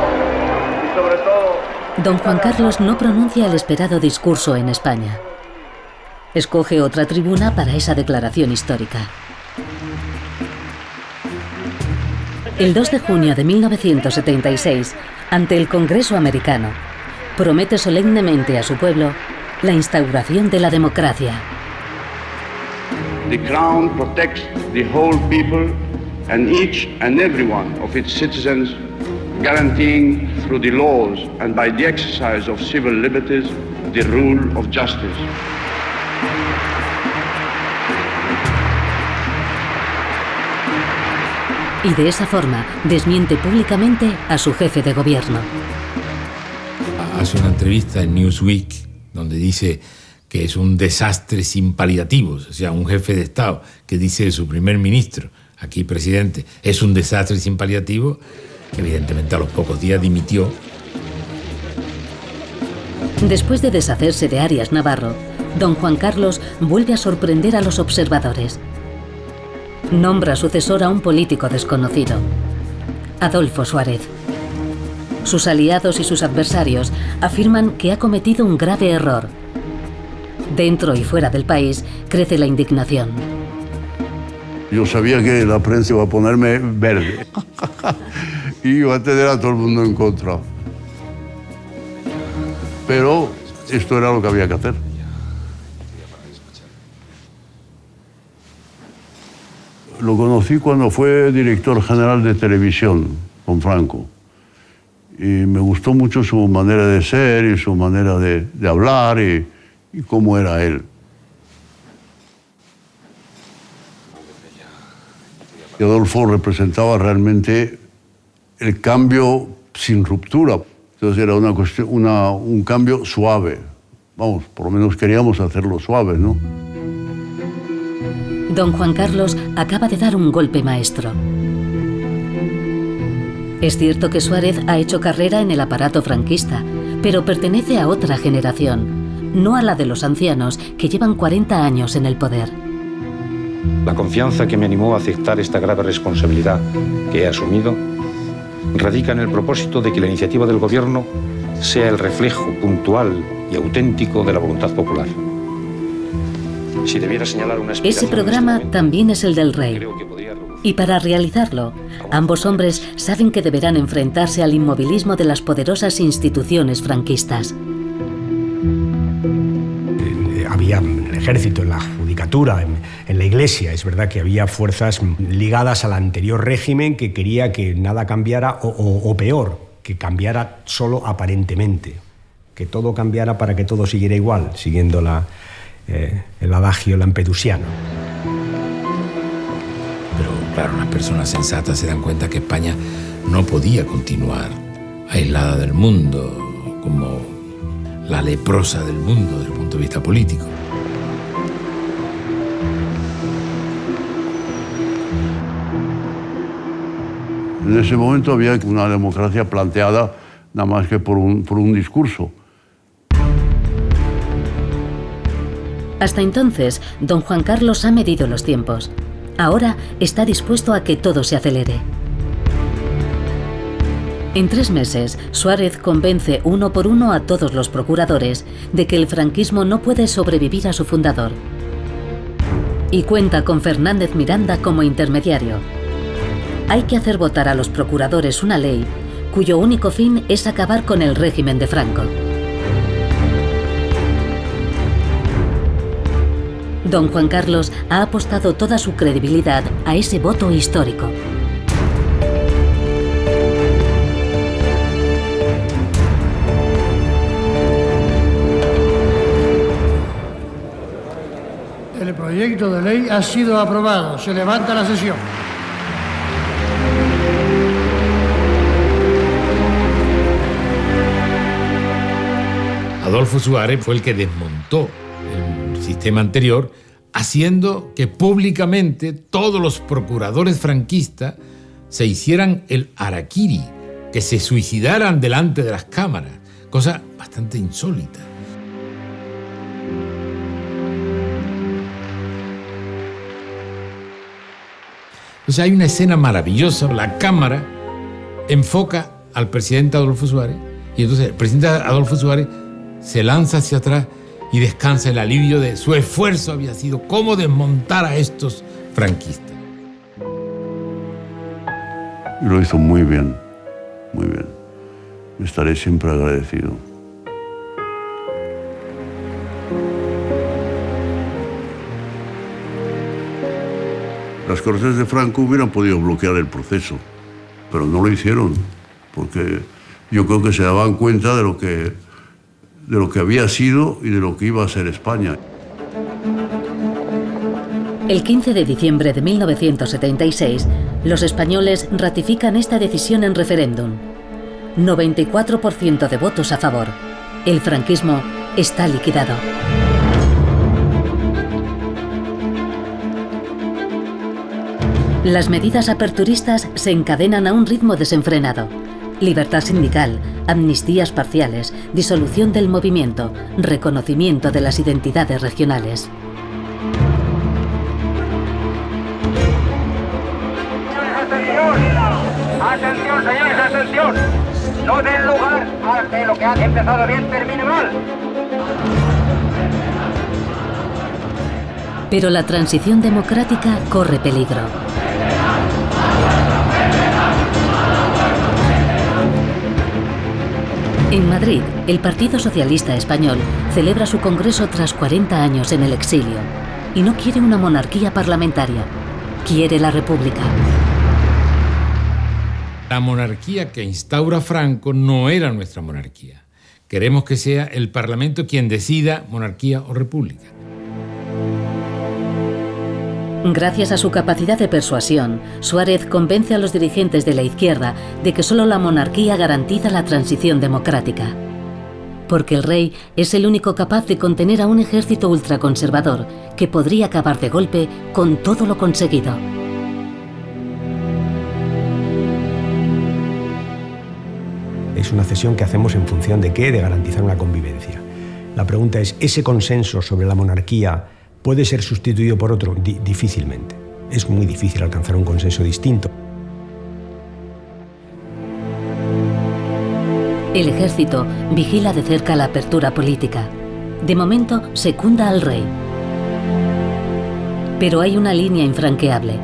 Speaker 10: y sobre todo...
Speaker 3: Don Juan Carlos no pronuncia el esperado discurso en España. Escoge otra tribuna para esa declaración histórica. El 2 de junio de 1976, ante el Congreso americano, promete solemnemente a su pueblo la instauración de la democracia.
Speaker 10: The Crown protects the whole people and each and every one of its citizens, guaranteeing through the laws and by the exercise of civil liberties the rule of justice.
Speaker 3: Y de esa forma desmiente públicamente a su jefe de gobierno.
Speaker 11: Hace una entrevista en Newsweek donde dice que es un desastre sin paliativos, o sea, un jefe de Estado que dice de su primer ministro, aquí presidente, es un desastre sin paliativos. Evidentemente a los pocos días dimitió.
Speaker 3: Después de deshacerse de Arias Navarro, don Juan Carlos vuelve a sorprender a los observadores. Nombra sucesor a un político desconocido, Adolfo Suárez. Sus aliados y sus adversarios afirman que ha cometido un grave error. Dentro y fuera del país crece la indignación.
Speaker 1: Yo sabía que la prensa iba a ponerme verde y iba a tener a todo el mundo en contra. Pero esto era lo que había que hacer. Lo conocí cuando fue director general de televisión con Franco. y me gustó mucho su manera de ser y su manera de hablar y cómo era él. Y Adolfo representaba realmente el cambio sin ruptura. Entonces era un cambio suave. Vamos, por lo menos queríamos hacerlo suave, ¿no?
Speaker 3: Don Juan Carlos acaba de dar un golpe maestro. Es cierto que Suárez ha hecho carrera en el aparato franquista, pero pertenece a otra generación, no a la de los ancianos que llevan 40 años en el poder.
Speaker 19: La confianza que me animó a aceptar esta grave responsabilidad que he asumido radica en el propósito de que la iniciativa del Gobierno sea el reflejo puntual y auténtico de la voluntad popular. Si debiera señalar una explicación...
Speaker 3: Ese programa también es el del rey. Y para realizarlo, ambos hombres saben que deberán enfrentarse al inmovilismo de las poderosas instituciones franquistas.
Speaker 12: Había en el ejército, en la judicatura, en la iglesia, es verdad que había fuerzas ligadas al anterior régimen que quería que nada cambiara o peor, que cambiara solo aparentemente, que todo cambiara para que todo siguiera igual, siguiendo el adagio lampedusiano.
Speaker 11: Pero claro, las personas sensatas se dan cuenta que España no podía continuar aislada del mundo, como la leprosa del mundo desde el punto de vista político.
Speaker 1: En ese momento había una democracia planteada nada más que por un discurso.
Speaker 3: Hasta entonces, don Juan Carlos ha medido los tiempos. Ahora está dispuesto a que todo se acelere. En 3 meses, Suárez convence uno por uno a todos los procuradores de que el franquismo no puede sobrevivir a su fundador. Y cuenta con Fernández Miranda como intermediario. Hay que hacer votar a los procuradores una ley cuyo único fin es acabar con el régimen de Franco. Don Juan Carlos ha apostado toda su credibilidad a ese voto histórico.
Speaker 9: El proyecto de ley ha sido aprobado. Se levanta la sesión.
Speaker 11: Adolfo Suárez fue el que desmontó el sistema anterior, haciendo que públicamente todos los procuradores franquistas se hicieran el harakiri, que se suicidaran delante de las cámaras, cosa bastante insólita. Entonces hay una escena maravillosa, la cámara enfoca al presidente Adolfo Suárez y entonces el presidente Adolfo Suárez se lanza hacia atrás y descansa el alivio de su esfuerzo había sido cómo desmontar a estos franquistas.
Speaker 1: Y lo hizo muy bien, muy bien. Me estaré siempre agradecido. Las Cortes de Franco hubieran podido bloquear el proceso, pero no lo hicieron, porque yo creo que se daban cuenta de lo que había sido y de lo que iba a ser España.
Speaker 3: El 15 de diciembre de 1976, los españoles ratifican esta decisión en referéndum. 94% de votos a favor. El franquismo está liquidado. Las medidas aperturistas se encadenan a un ritmo desenfrenado. Libertad sindical, amnistías parciales, disolución del movimiento, reconocimiento de las identidades regionales.
Speaker 5: ¡Atención, señores, atención! No den lugar a que lo que ha empezado bien termine mal.
Speaker 3: Pero la transición democrática corre peligro. En Madrid, el Partido Socialista Español celebra su congreso tras 40 años en el exilio y no quiere una monarquía parlamentaria, quiere la república.
Speaker 11: La monarquía que instaura Franco no era nuestra monarquía. Queremos que sea el Parlamento quien decida monarquía o república.
Speaker 3: Gracias a su capacidad de persuasión, Suárez convence a los dirigentes de la izquierda de que solo la monarquía garantiza la transición democrática. Porque el rey es el único capaz de contener a un ejército ultraconservador que podría acabar de golpe con todo lo conseguido.
Speaker 12: Es una cesión que hacemos en función de ¿qué? De garantizar una convivencia. La pregunta es, ¿ese consenso sobre la monarquía puede ser sustituido por otro? Difícilmente. Es muy difícil alcanzar un consenso distinto.
Speaker 3: El ejército vigila de cerca la apertura política. De momento, secunda al rey. Pero hay una línea infranqueable: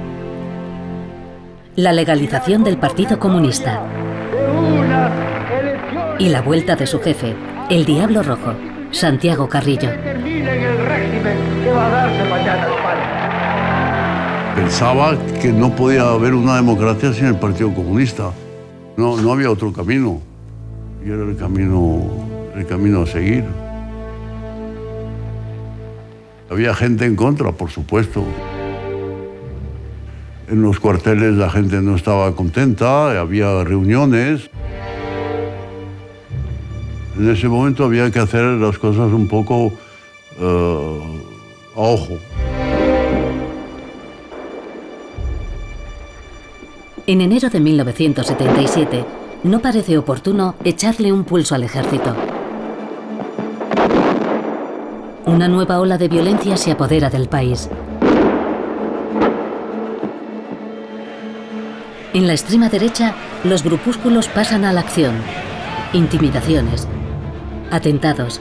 Speaker 3: la legalización del Partido Comunista y la vuelta de su jefe, el Diablo Rojo, Santiago Carrillo.
Speaker 1: Pensaba que no podía haber una democracia sin el Partido Comunista. No había otro camino. Y era el camino a seguir. Había gente en contra, por supuesto. En los cuarteles la gente no estaba contenta, había reuniones. En ese momento había que hacer las cosas un poco a ojo.
Speaker 3: En enero de 1977, no parece oportuno echarle un pulso al ejército. Una nueva ola de violencia se apodera del país. En la extrema derecha, los grupúsculos pasan a la acción. Intimidaciones, atentados,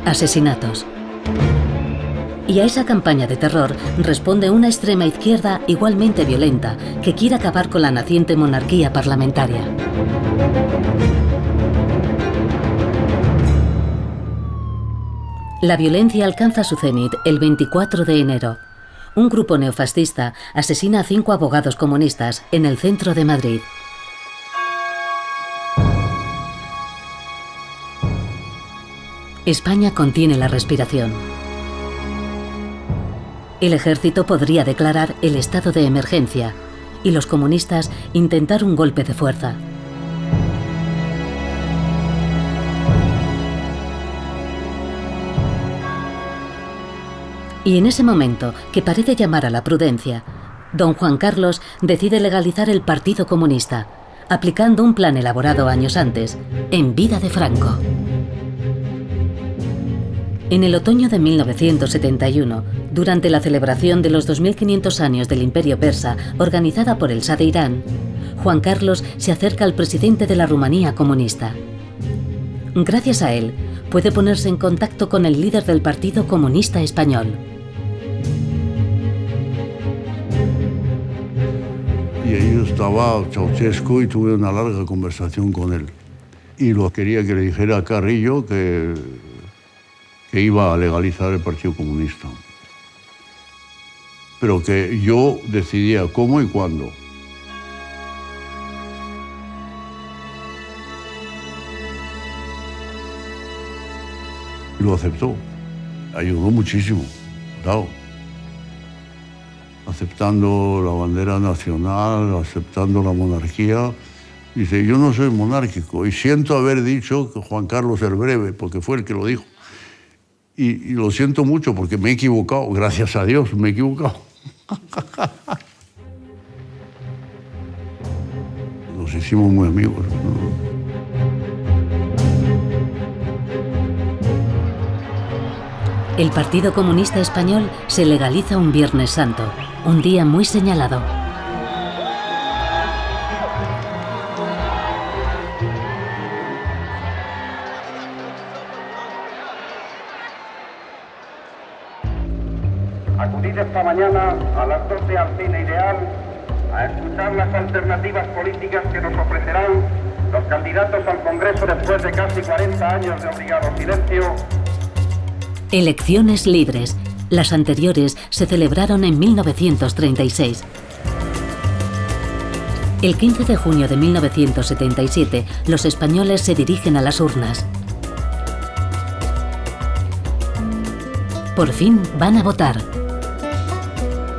Speaker 3: asesinatos. Y a esa campaña de terror responde una extrema izquierda igualmente violenta que quiere acabar con la naciente monarquía parlamentaria. La violencia alcanza su cenit el 24 de enero. Un grupo neofascista asesina a 5 abogados comunistas en el centro de Madrid. España contiene la respiración. El ejército podría declarar el estado de emergencia y los comunistas intentar un golpe de fuerza. Y en ese momento, que parece llamar a la prudencia, don Juan Carlos decide legalizar el Partido Comunista, aplicando un plan elaborado años antes, en vida de Franco. En el otoño de 1971, durante la celebración de los 2500 años del Imperio Persa, organizada por el Shah de Irán, Juan Carlos se acerca al presidente de la Rumanía comunista. Gracias a él, puede ponerse en contacto con el líder del Partido Comunista Español.
Speaker 1: Y ahí estaba Ceausescu y tuve una larga conversación con él. Y lo quería que le dijera a Carrillo que iba a legalizar el Partido Comunista. Pero que yo decidía cómo y cuándo. Y lo aceptó. Ayudó muchísimo, claro. Aceptando la bandera nacional, aceptando la monarquía. Dice, yo no soy monárquico y siento haber dicho que Juan Carlos el Breve, porque fue el que lo dijo. Y lo siento mucho porque me he equivocado, gracias a Dios me he equivocado. Nos hicimos muy amigos.
Speaker 3: El Partido Comunista Español se legaliza un Viernes Santo, un día muy señalado.
Speaker 5: Acudid esta mañana a las 12 al Cine Ideal a escuchar las alternativas políticas que nos ofrecerán los candidatos al Congreso después de casi 40 años de obligado silencio.
Speaker 3: Elecciones libres. Las anteriores se celebraron en 1936. El 15 de junio de 1977, los españoles se dirigen a las urnas. Por fin van a votar.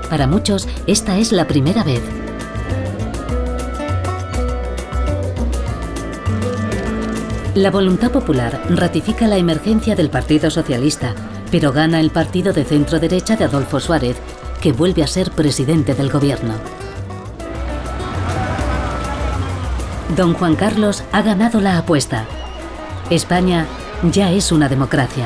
Speaker 3: Para muchos, esta es la primera vez. La voluntad popular ratifica la emergencia del Partido Socialista, pero gana el partido de centro-derecha de Adolfo Suárez, que vuelve a ser presidente del gobierno. Don Juan Carlos ha ganado la apuesta. España ya es una democracia.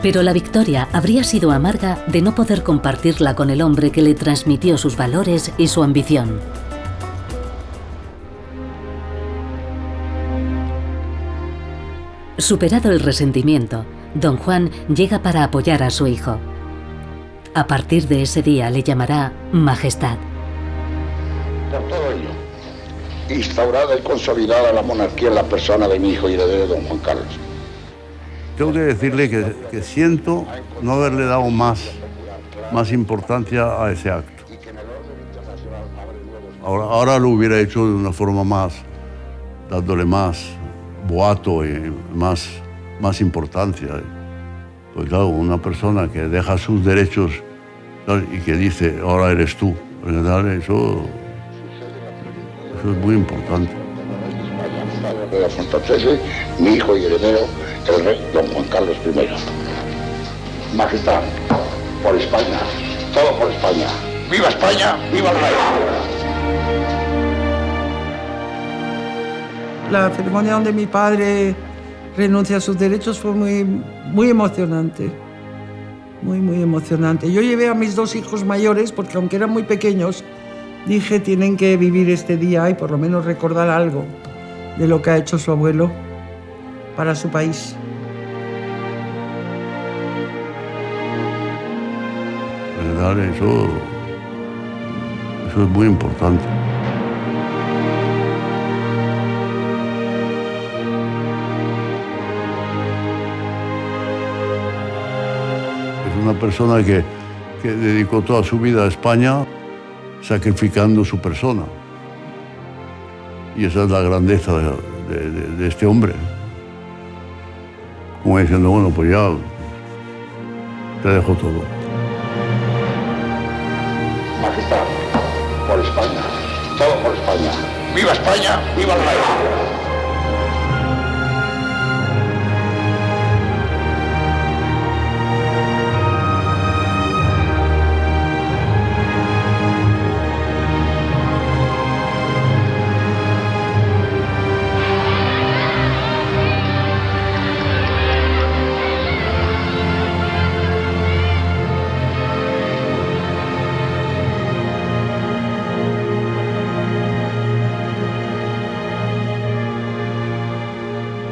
Speaker 3: Pero la victoria habría sido amarga de no poder compartirla con el hombre que le transmitió sus valores y su ambición. Superado el resentimiento, don Juan llega para apoyar a su hijo. A partir de ese día le llamará Majestad.
Speaker 17: Por todo ello, instaurada y consolidada la monarquía en la persona de mi hijo y heredero, don Juan Carlos.
Speaker 1: Tengo que decirle que siento no haberle dado más importancia a ese acto. Ahora lo hubiera hecho de una forma más, dándole más boato y más importancia. Pues claro, una persona que deja sus derechos y que dice, ahora eres tú, eso es muy importante.
Speaker 17: De Alfonso XIII, mi hijo y heredero, el rey don Juan Carlos I. Majestad, por España, todo por España. ¡Viva España! ¡Viva el rey!
Speaker 6: La ceremonia donde mi padre renuncia a sus derechos fue muy emocionante. Muy emocionante. Yo llevé a mis dos hijos mayores porque aunque eran muy pequeños, dije tienen que vivir este día y por lo menos recordar algo de lo que ha hecho su abuelo para su país.
Speaker 1: Eso es muy importante. Es una persona que dedicó toda su vida a España sacrificando su persona. Y esa es la grandeza de este hombre. Como diciendo, bueno, pues ya te dejo todo.
Speaker 17: Majestad, por España, todo por España. ¡Viva España! ¡Viva el rey!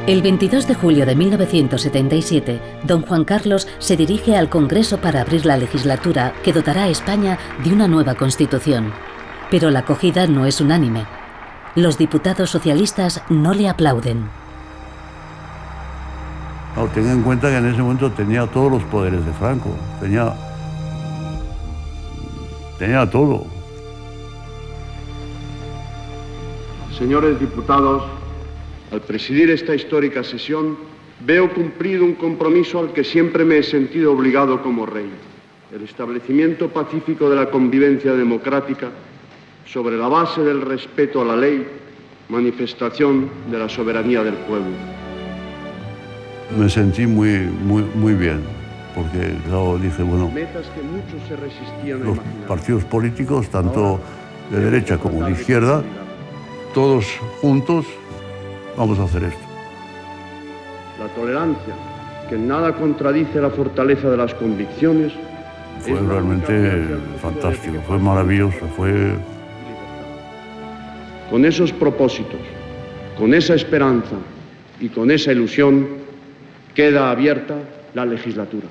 Speaker 3: El 22 de julio de 1977, don Juan Carlos se dirige al Congreso para abrir la legislatura que dotará a España de una nueva Constitución. Pero la acogida no es unánime. Los diputados socialistas no le aplauden.
Speaker 1: No, tenga en cuenta que en ese momento tenía todos los poderes de Franco. Tenía todo.
Speaker 10: Señores diputados, al presidir esta histórica sesión, veo cumplido un compromiso al que siempre me he sentido obligado como rey: el establecimiento pacífico de la convivencia democrática sobre la base del respeto a la ley, manifestación de la soberanía del pueblo.
Speaker 1: Me sentí muy bien, porque claro, dije, bueno,
Speaker 10: Metas que muchos se resistían a
Speaker 1: los
Speaker 10: imaginar.
Speaker 1: partidos políticos, tanto de derecha como de izquierda, todos juntos, vamos a hacer esto.
Speaker 10: La tolerancia, que en nada contradice la fortaleza de las convicciones,
Speaker 1: Fue realmente fantástico, fue maravilloso, fue...
Speaker 10: Con esos propósitos, con esa esperanza y con esa ilusión, queda abierta la legislatura.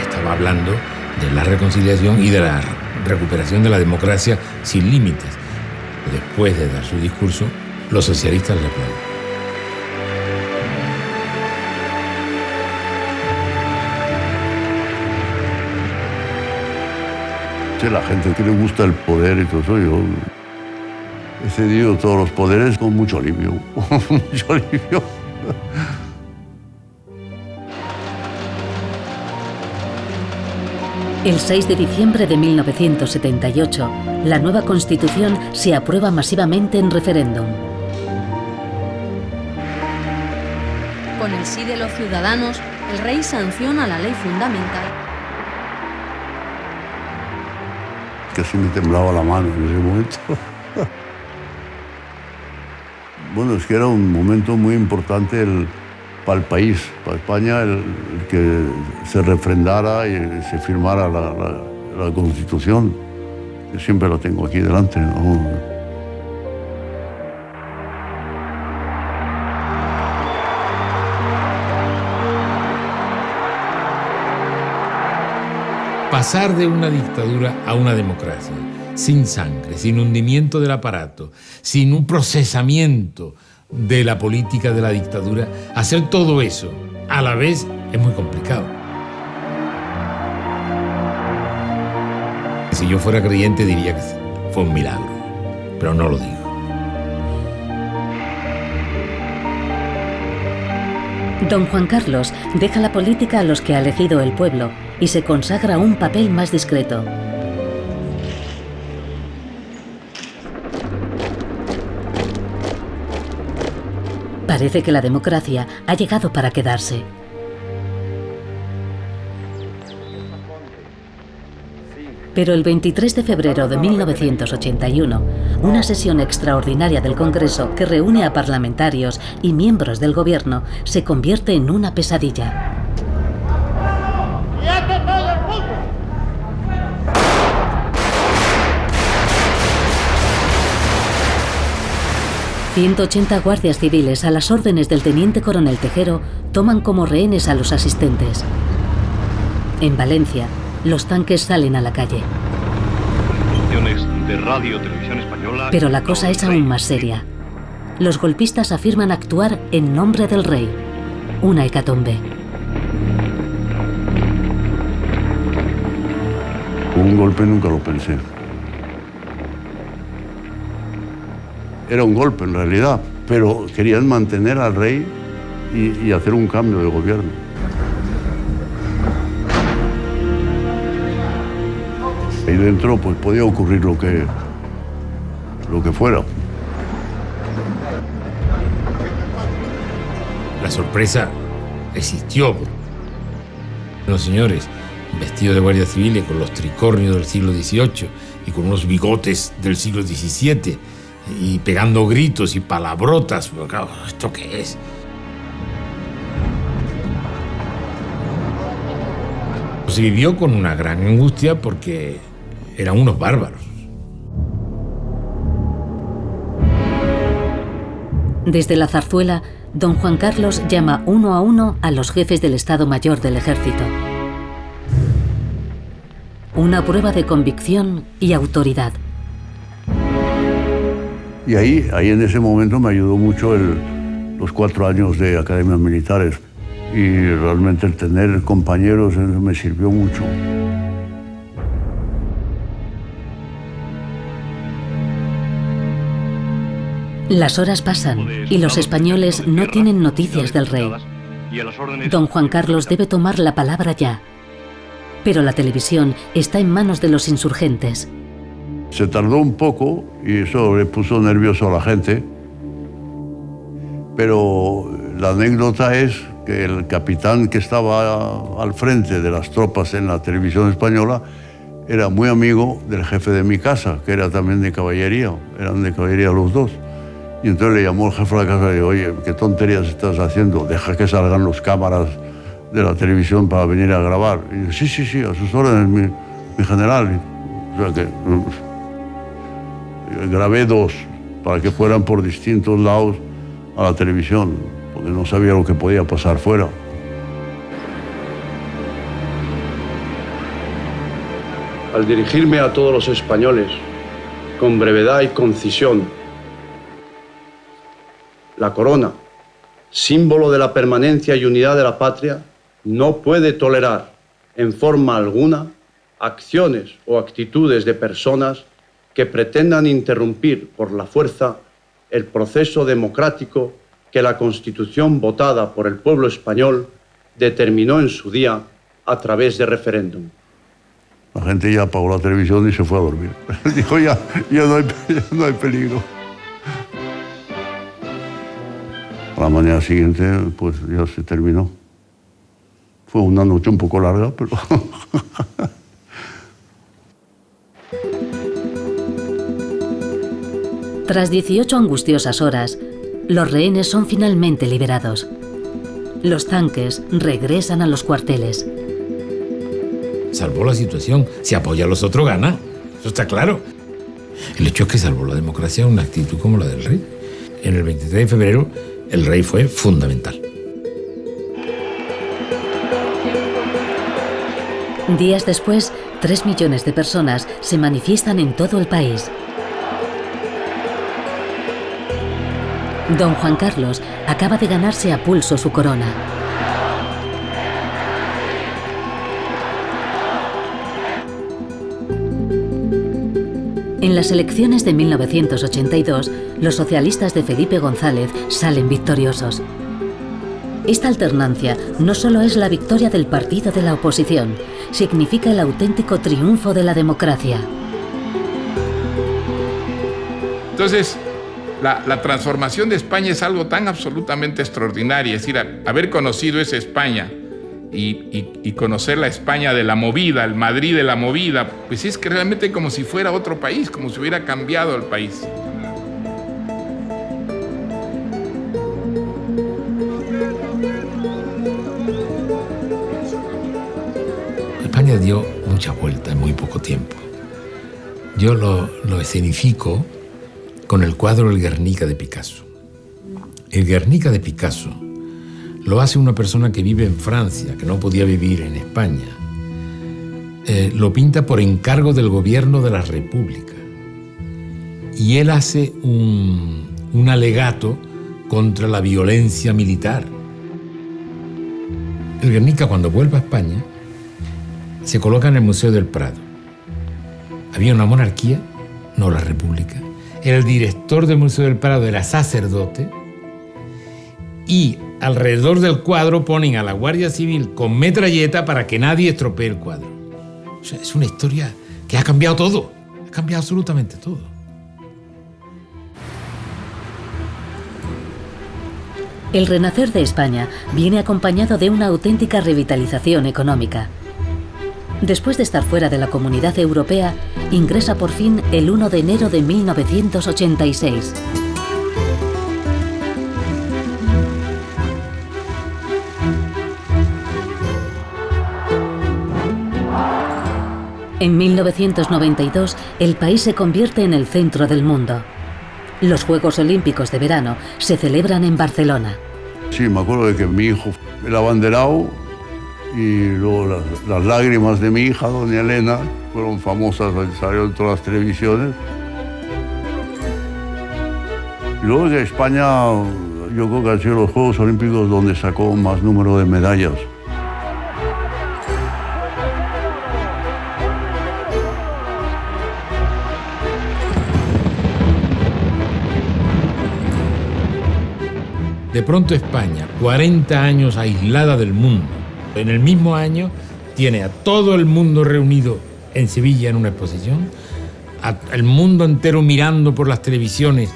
Speaker 11: Estaba hablando de la reconciliación y de la recuperación de la democracia sin límites. Después de dar su discurso, los socialistas le aplauden.
Speaker 1: Sí, la gente que le gusta el poder y todo eso, yo he cedido todos los poderes con mucho alivio, mucho alivio.
Speaker 3: El 6 de diciembre de 1978, la nueva Constitución se aprueba masivamente en referéndum.
Speaker 20: Con el sí de los ciudadanos, el rey sanciona la ley fundamental.
Speaker 1: Casi me temblaba la mano en ese momento. Bueno, es que era un momento muy importante para el país, para España, el que se refrendara y se firmara la Constitución. Yo siempre la tengo aquí delante, ¿no?
Speaker 11: Pasar de una dictadura a una democracia, sin sangre, sin hundimiento del aparato, sin un procesamiento de la política de la dictadura, hacer todo eso a la vez es muy complicado. Si yo fuera creyente diría que fue un milagro, pero no lo digo.
Speaker 3: Don Juan Carlos deja la política a los que ha elegido el pueblo y se consagra a un papel más discreto. Parece que la democracia ha llegado para quedarse. Pero el 23 de febrero de 1981, una sesión extraordinaria del Congreso que reúne a parlamentarios y miembros del gobierno se convierte en una pesadilla.
Speaker 4: ¡Quieto todo el mundo!
Speaker 3: 180 guardias civiles a las órdenes del teniente coronel Tejero toman como rehenes a los asistentes. En Valencia, los tanques salen a la calle.
Speaker 21: De Radio Televisión Española.
Speaker 3: Pero la cosa es aún más seria. Los golpistas afirman actuar en nombre del rey. Una hecatombe.
Speaker 1: Un golpe nunca lo pensé. Era un golpe en realidad, pero querían mantener al rey y hacer un cambio de gobierno. Ahí dentro pues podía ocurrir lo que fuera.
Speaker 11: La sorpresa existió. Los señores vestidos de guardia civil con los tricornios del siglo XVIII y con unos bigotes del siglo XVII y pegando gritos y palabrotas. ¿Esto qué es? Se vivió con una gran angustia porque eran unos bárbaros.
Speaker 3: Desde la Zarzuela, don Juan Carlos llama uno a uno a los jefes del Estado Mayor del Ejército. Una prueba de convicción y autoridad.
Speaker 1: Y ahí en ese momento me ayudó mucho los 4 años de academias militares. Y realmente el tener compañeros eso me sirvió mucho.
Speaker 3: Las horas pasan y los españoles no tienen noticias del rey. Don Juan Carlos debe tomar la palabra ya. Pero la televisión está en manos de los insurgentes.
Speaker 1: Se tardó un poco y eso le puso nervioso a la gente. Pero la anécdota es que el capitán que estaba al frente de las tropas en la televisión española era muy amigo del jefe de mi casa, que era también de caballería. Eran de caballería los dos. Y entonces le llamó el jefe de la casa y dijo, oye, ¿qué tonterías estás haciendo? Deja que salgan los cámaras de la televisión para venir a grabar. Y yo, sí, a sus órdenes, mi general. O sea que grabé 2 para que fueran por distintos lados a la televisión, porque no sabía lo que podía pasar fuera.
Speaker 10: Al dirigirme a todos los españoles, con brevedad y concisión. La corona, símbolo de la permanencia y unidad de la patria, no puede tolerar en forma alguna acciones o actitudes de personas que pretendan interrumpir por la fuerza el proceso democrático que la Constitución votada por el pueblo español determinó en su día a través de referéndum.
Speaker 1: La gente ya apagó la televisión y se fue a dormir. Dijo, ya no hay peligro. A la mañana siguiente, pues ya se terminó. Fue una noche un poco larga, pero...
Speaker 3: Tras 18 angustiosas horas, los rehenes son finalmente liberados. Los tanques regresan a los cuarteles.
Speaker 11: Salvó la situación. Si apoya a los otros, gana. Eso está claro. El hecho es que salvó la democracia una actitud como la del rey. En el 23 de febrero, el rey fue fundamental.
Speaker 3: Días después, 3 millones de personas se manifiestan en todo el país. Don Juan Carlos acaba de ganarse a pulso su corona. En las elecciones de 1982, los socialistas de Felipe González salen victoriosos. Esta alternancia no solo es la victoria del partido de la oposición, significa el auténtico triunfo de la democracia.
Speaker 7: Entonces, la transformación de España es algo tan absolutamente extraordinario. Es decir, haber conocido esa España y conocer la España de la movida, el Madrid de la movida, pues es que realmente como si fuera otro país, como si hubiera cambiado el país.
Speaker 11: España dio muchas vueltas en muy poco tiempo. Yo lo escenifico con el cuadro El Guernica de Picasso. El Guernica de Picasso lo hace una persona que vive en Francia, que no podía vivir en España. Lo pinta por encargo del gobierno de la República. Y él hace un alegato contra la violencia militar. El Guernica, cuando vuelve a España, se coloca en el Museo del Prado. Había una monarquía, no la República. El director del Museo del Prado era sacerdote y alrededor del cuadro ponen a la Guardia Civil con metralleta para que nadie estropee el cuadro. O sea, es una historia que ha cambiado todo, ha cambiado absolutamente todo.
Speaker 3: El renacer de España viene acompañado de una auténtica revitalización económica. Después de estar fuera de la Comunidad Europea, ingresa por fin el 1 de enero de 1986. En 1992, el país se convierte en el centro del mundo. Los Juegos Olímpicos de verano se celebran en Barcelona.
Speaker 1: Sí, me acuerdo de que mi hijo, el abanderado, y luego las lágrimas de mi hija, doña Elena, fueron famosas, salieron en todas las televisiones. Y luego de España, yo creo que han sido los Juegos Olímpicos donde sacó más número de medallas.
Speaker 11: De pronto España, 40 años aislada del mundo, en el mismo año tiene a todo el mundo reunido en Sevilla en una exposición, al mundo entero mirando por las televisiones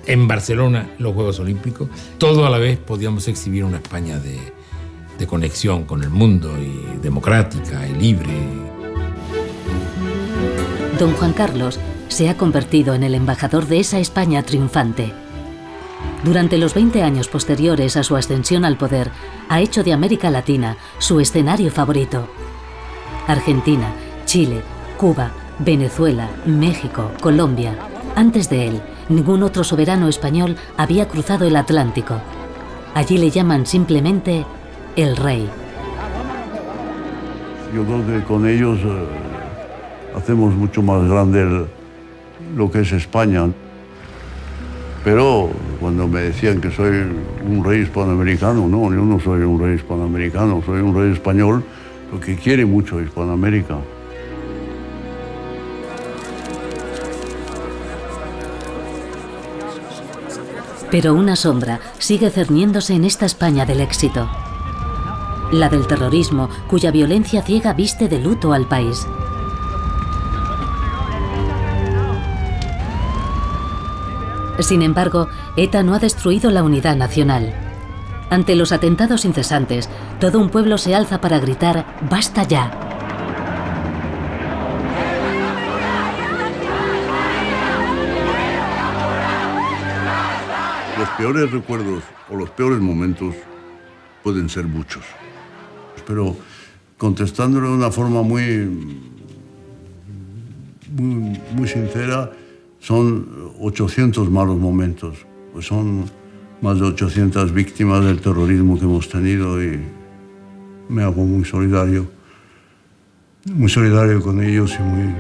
Speaker 11: en Barcelona los Juegos Olímpicos. Todo a la vez podíamos exhibir una España de conexión con el mundo y democrática y libre.
Speaker 3: Don Juan Carlos se ha convertido en el embajador de esa España triunfante. Durante los 20 años posteriores a su ascensión al poder, ha hecho de América Latina su escenario favorito. Argentina, Chile, Cuba, Venezuela, México, Colombia. Antes de él, ningún otro soberano español había cruzado el Atlántico. Allí le llaman simplemente el Rey.
Speaker 1: Yo creo que con ellos hacemos mucho más grande lo que es España. Pero cuando me decían que soy un rey hispanoamericano, no, yo no soy un rey hispanoamericano, soy un rey español, porque quiere mucho Hispanoamérica.
Speaker 3: Pero una sombra sigue cerniéndose en esta España del éxito. La del terrorismo, cuya violencia ciega viste de luto al país. Sin embargo, ETA no ha destruido la unidad nacional. Ante los atentados incesantes, todo un pueblo se alza para gritar ¡basta ya!
Speaker 1: Los peores recuerdos o los peores momentos pueden ser muchos. Pero contestándolo de una forma muy sincera, son 800 malos momentos. Pues son más de 800 víctimas del terrorismo que hemos tenido y me hago muy solidario con ellos y muy...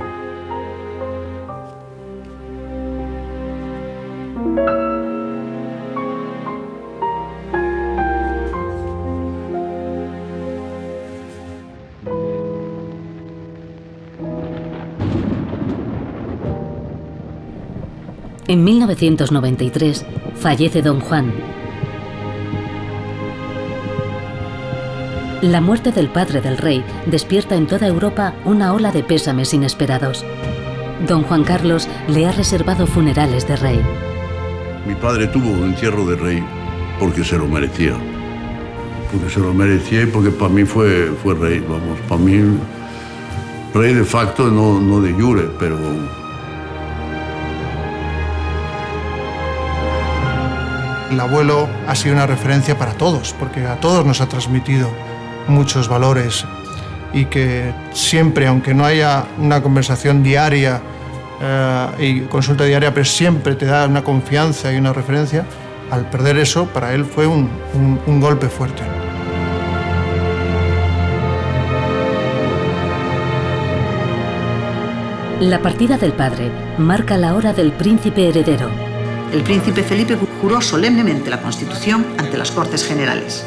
Speaker 3: En 1993 fallece Don Juan. La muerte del padre del rey despierta en toda Europa una ola de pésames inesperados. Don Juan Carlos le ha reservado funerales de rey.
Speaker 1: Mi padre tuvo un entierro de rey porque se lo merecía. Porque se lo merecía y porque para mí fue rey, vamos. Para mí, rey de facto, no de jure, pero...
Speaker 2: El abuelo ha sido una referencia para todos, porque a todos nos ha transmitido muchos valores y que siempre, aunque no haya una conversación diaria y consulta diaria, pero siempre te da una confianza y una referencia, al perder eso, para él fue un golpe fuerte.
Speaker 3: La partida del padre marca la hora del príncipe heredero.
Speaker 22: El príncipe Felipe juró solemnemente la Constitución ante las Cortes Generales.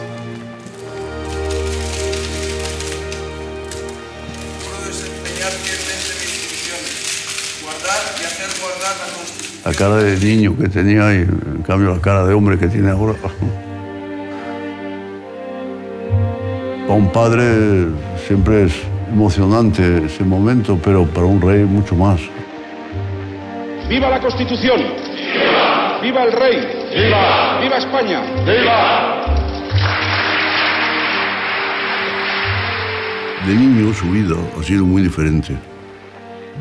Speaker 2: Juro desempeñar fielmente mis funciones, guardar y hacer guardar la Constitución.
Speaker 1: La cara de niño que tenía y en cambio la cara de hombre que tiene ahora. Para un padre siempre es emocionante ese momento, pero para un rey mucho más.
Speaker 5: ¡Viva la Constitución! ¡Viva! ¡Viva el rey! ¡Viva! ¡Viva España! ¡Viva!
Speaker 1: De niño su vida ha sido muy diferente.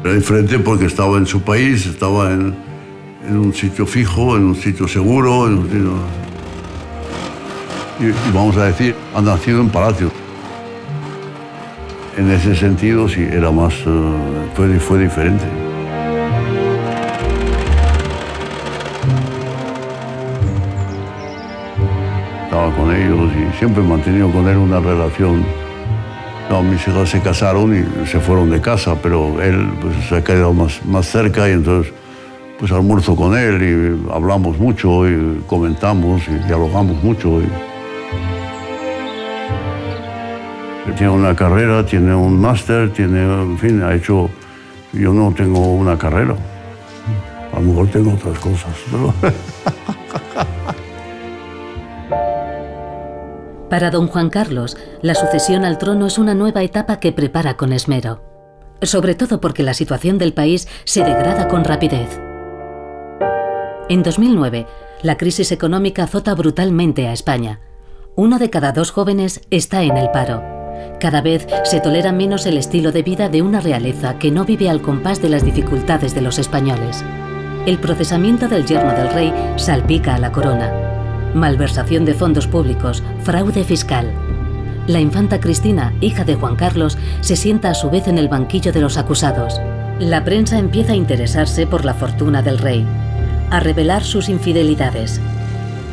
Speaker 1: Era diferente porque estaba en su país, estaba en un sitio fijo, en un sitio seguro, y vamos a decir, ha nacido en palacio. En ese sentido sí, era más, fue diferente. Estaba con ellos y siempre he mantenido con él una relación. No, mis hijas se casaron y se fueron de casa, pero él pues, se ha quedado más cerca y entonces pues almuerzo con él y hablamos mucho y comentamos y dialogamos mucho. Tiene una carrera, tiene un máster, en fin, ha hecho... Yo no tengo una carrera. A lo mejor tengo otras cosas, pero...
Speaker 3: Para don Juan Carlos, la sucesión al trono es una nueva etapa que prepara con esmero. Sobre todo porque la situación del país se degrada con rapidez. En 2009, la crisis económica azota brutalmente a España. 1 de cada 2 jóvenes está en el paro. Cada vez se tolera menos el estilo de vida de una realeza que no vive al compás de las dificultades de los españoles. El procesamiento del yerno del rey salpica a la corona. Malversación de fondos públicos, fraude fiscal. La infanta Cristina, hija de Juan Carlos, se sienta a su vez en el banquillo de los acusados. La prensa empieza a interesarse por la fortuna del rey, a revelar sus infidelidades.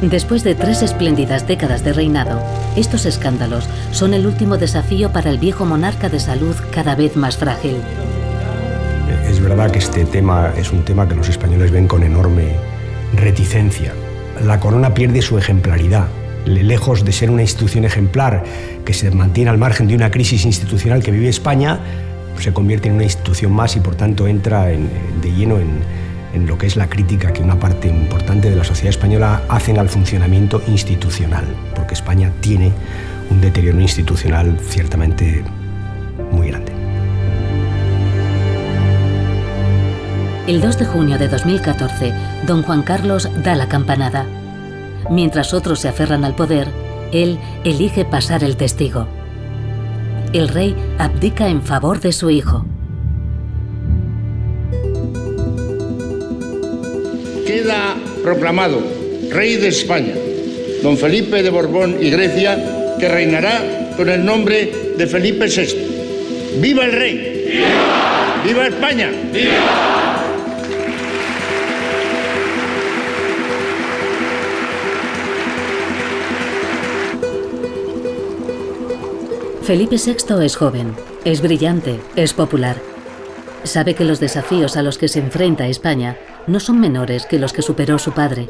Speaker 3: Después de 3 espléndidas décadas de reinado, estos escándalos son el último desafío para el viejo monarca de salud cada vez más frágil.
Speaker 12: Es verdad que este tema es un tema que los españoles ven con enorme reticencia. La corona pierde su ejemplaridad. Lejos de ser una institución ejemplar que se mantiene al margen de una crisis institucional que vive España, se convierte en una institución más y por tanto entra de lleno en lo que es la crítica que una parte importante de la sociedad española hacen al funcionamiento institucional, porque España tiene un deterioro institucional ciertamente muy grande.
Speaker 3: El 2 de junio de 2014, don Juan Carlos da la campanada. Mientras otros se aferran al poder, él elige pasar el testigo. El rey abdica en favor de su hijo.
Speaker 15: Queda proclamado rey de España, don Felipe de Borbón y Grecia, que reinará con el nombre de Felipe VI. ¡Viva el rey! ¡Viva! ¡Viva España! ¡Viva!
Speaker 3: Felipe VI es joven, es brillante, es popular. Sabe que los desafíos a los que se enfrenta España no son menores que los que superó su padre.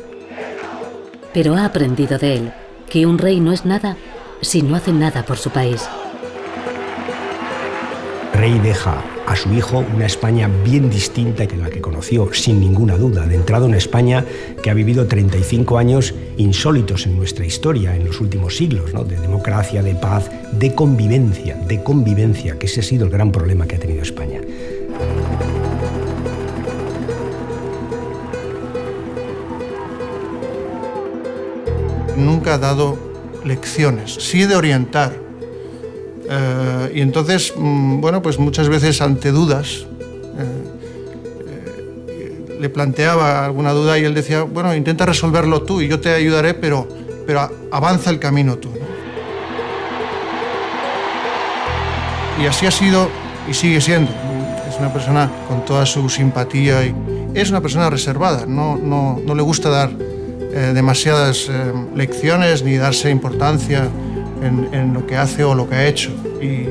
Speaker 3: Pero ha aprendido de él que un rey no es nada si no hace nada por su país.
Speaker 12: Rey deja a su hijo una España bien distinta que la que conoció, sin ninguna duda, de entrada una España que ha vivido 35 años insólitos en nuestra historia, en los últimos siglos, ¿no? De democracia, de paz, de convivencia, que ese ha sido el gran problema que ha tenido España.
Speaker 2: Nunca ha dado lecciones, sí de orientar. Y entonces, bueno, pues muchas veces ante dudas, le planteaba alguna duda y él decía, bueno, intenta resolverlo tú y yo te ayudaré, pero avanza el camino tú, ¿no? Y así ha sido y sigue siendo. Es una persona con toda su simpatía y es una persona reservada, no le gusta dar demasiadas lecciones ni darse importancia en lo que hace o lo que ha hecho. Y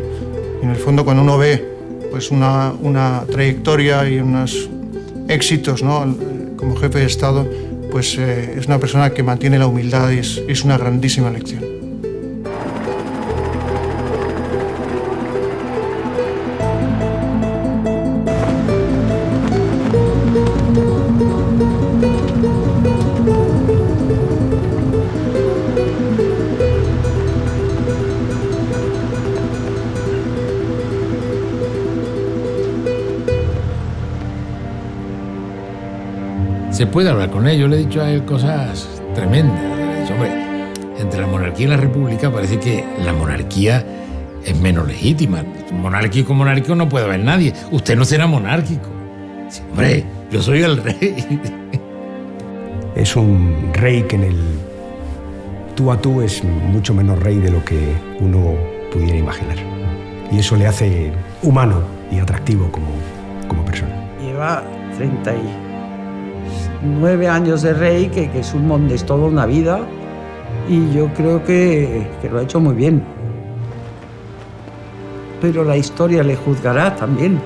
Speaker 2: en el fondo, cuando uno ve pues una trayectoria y unos éxitos, ¿no?, como jefe de Estado, pues es una persona que mantiene la humildad y es una grandísima lección.
Speaker 11: Se puede hablar con él. Yo le he dicho a él cosas tremendas. Le he dicho, hombre, entre la monarquía y la república parece que la monarquía es menos legítima. Monárquico no puede haber nadie. Usted no será monárquico. Sí, hombre, yo soy el rey.
Speaker 12: Es un rey que en el tú a tú es mucho menos rey de lo que uno pudiera imaginar. Y eso le hace humano y atractivo como persona.
Speaker 6: Lleva 9 años de rey, que es es toda una vida, y yo creo que lo ha hecho muy bien. Pero la historia le juzgará también.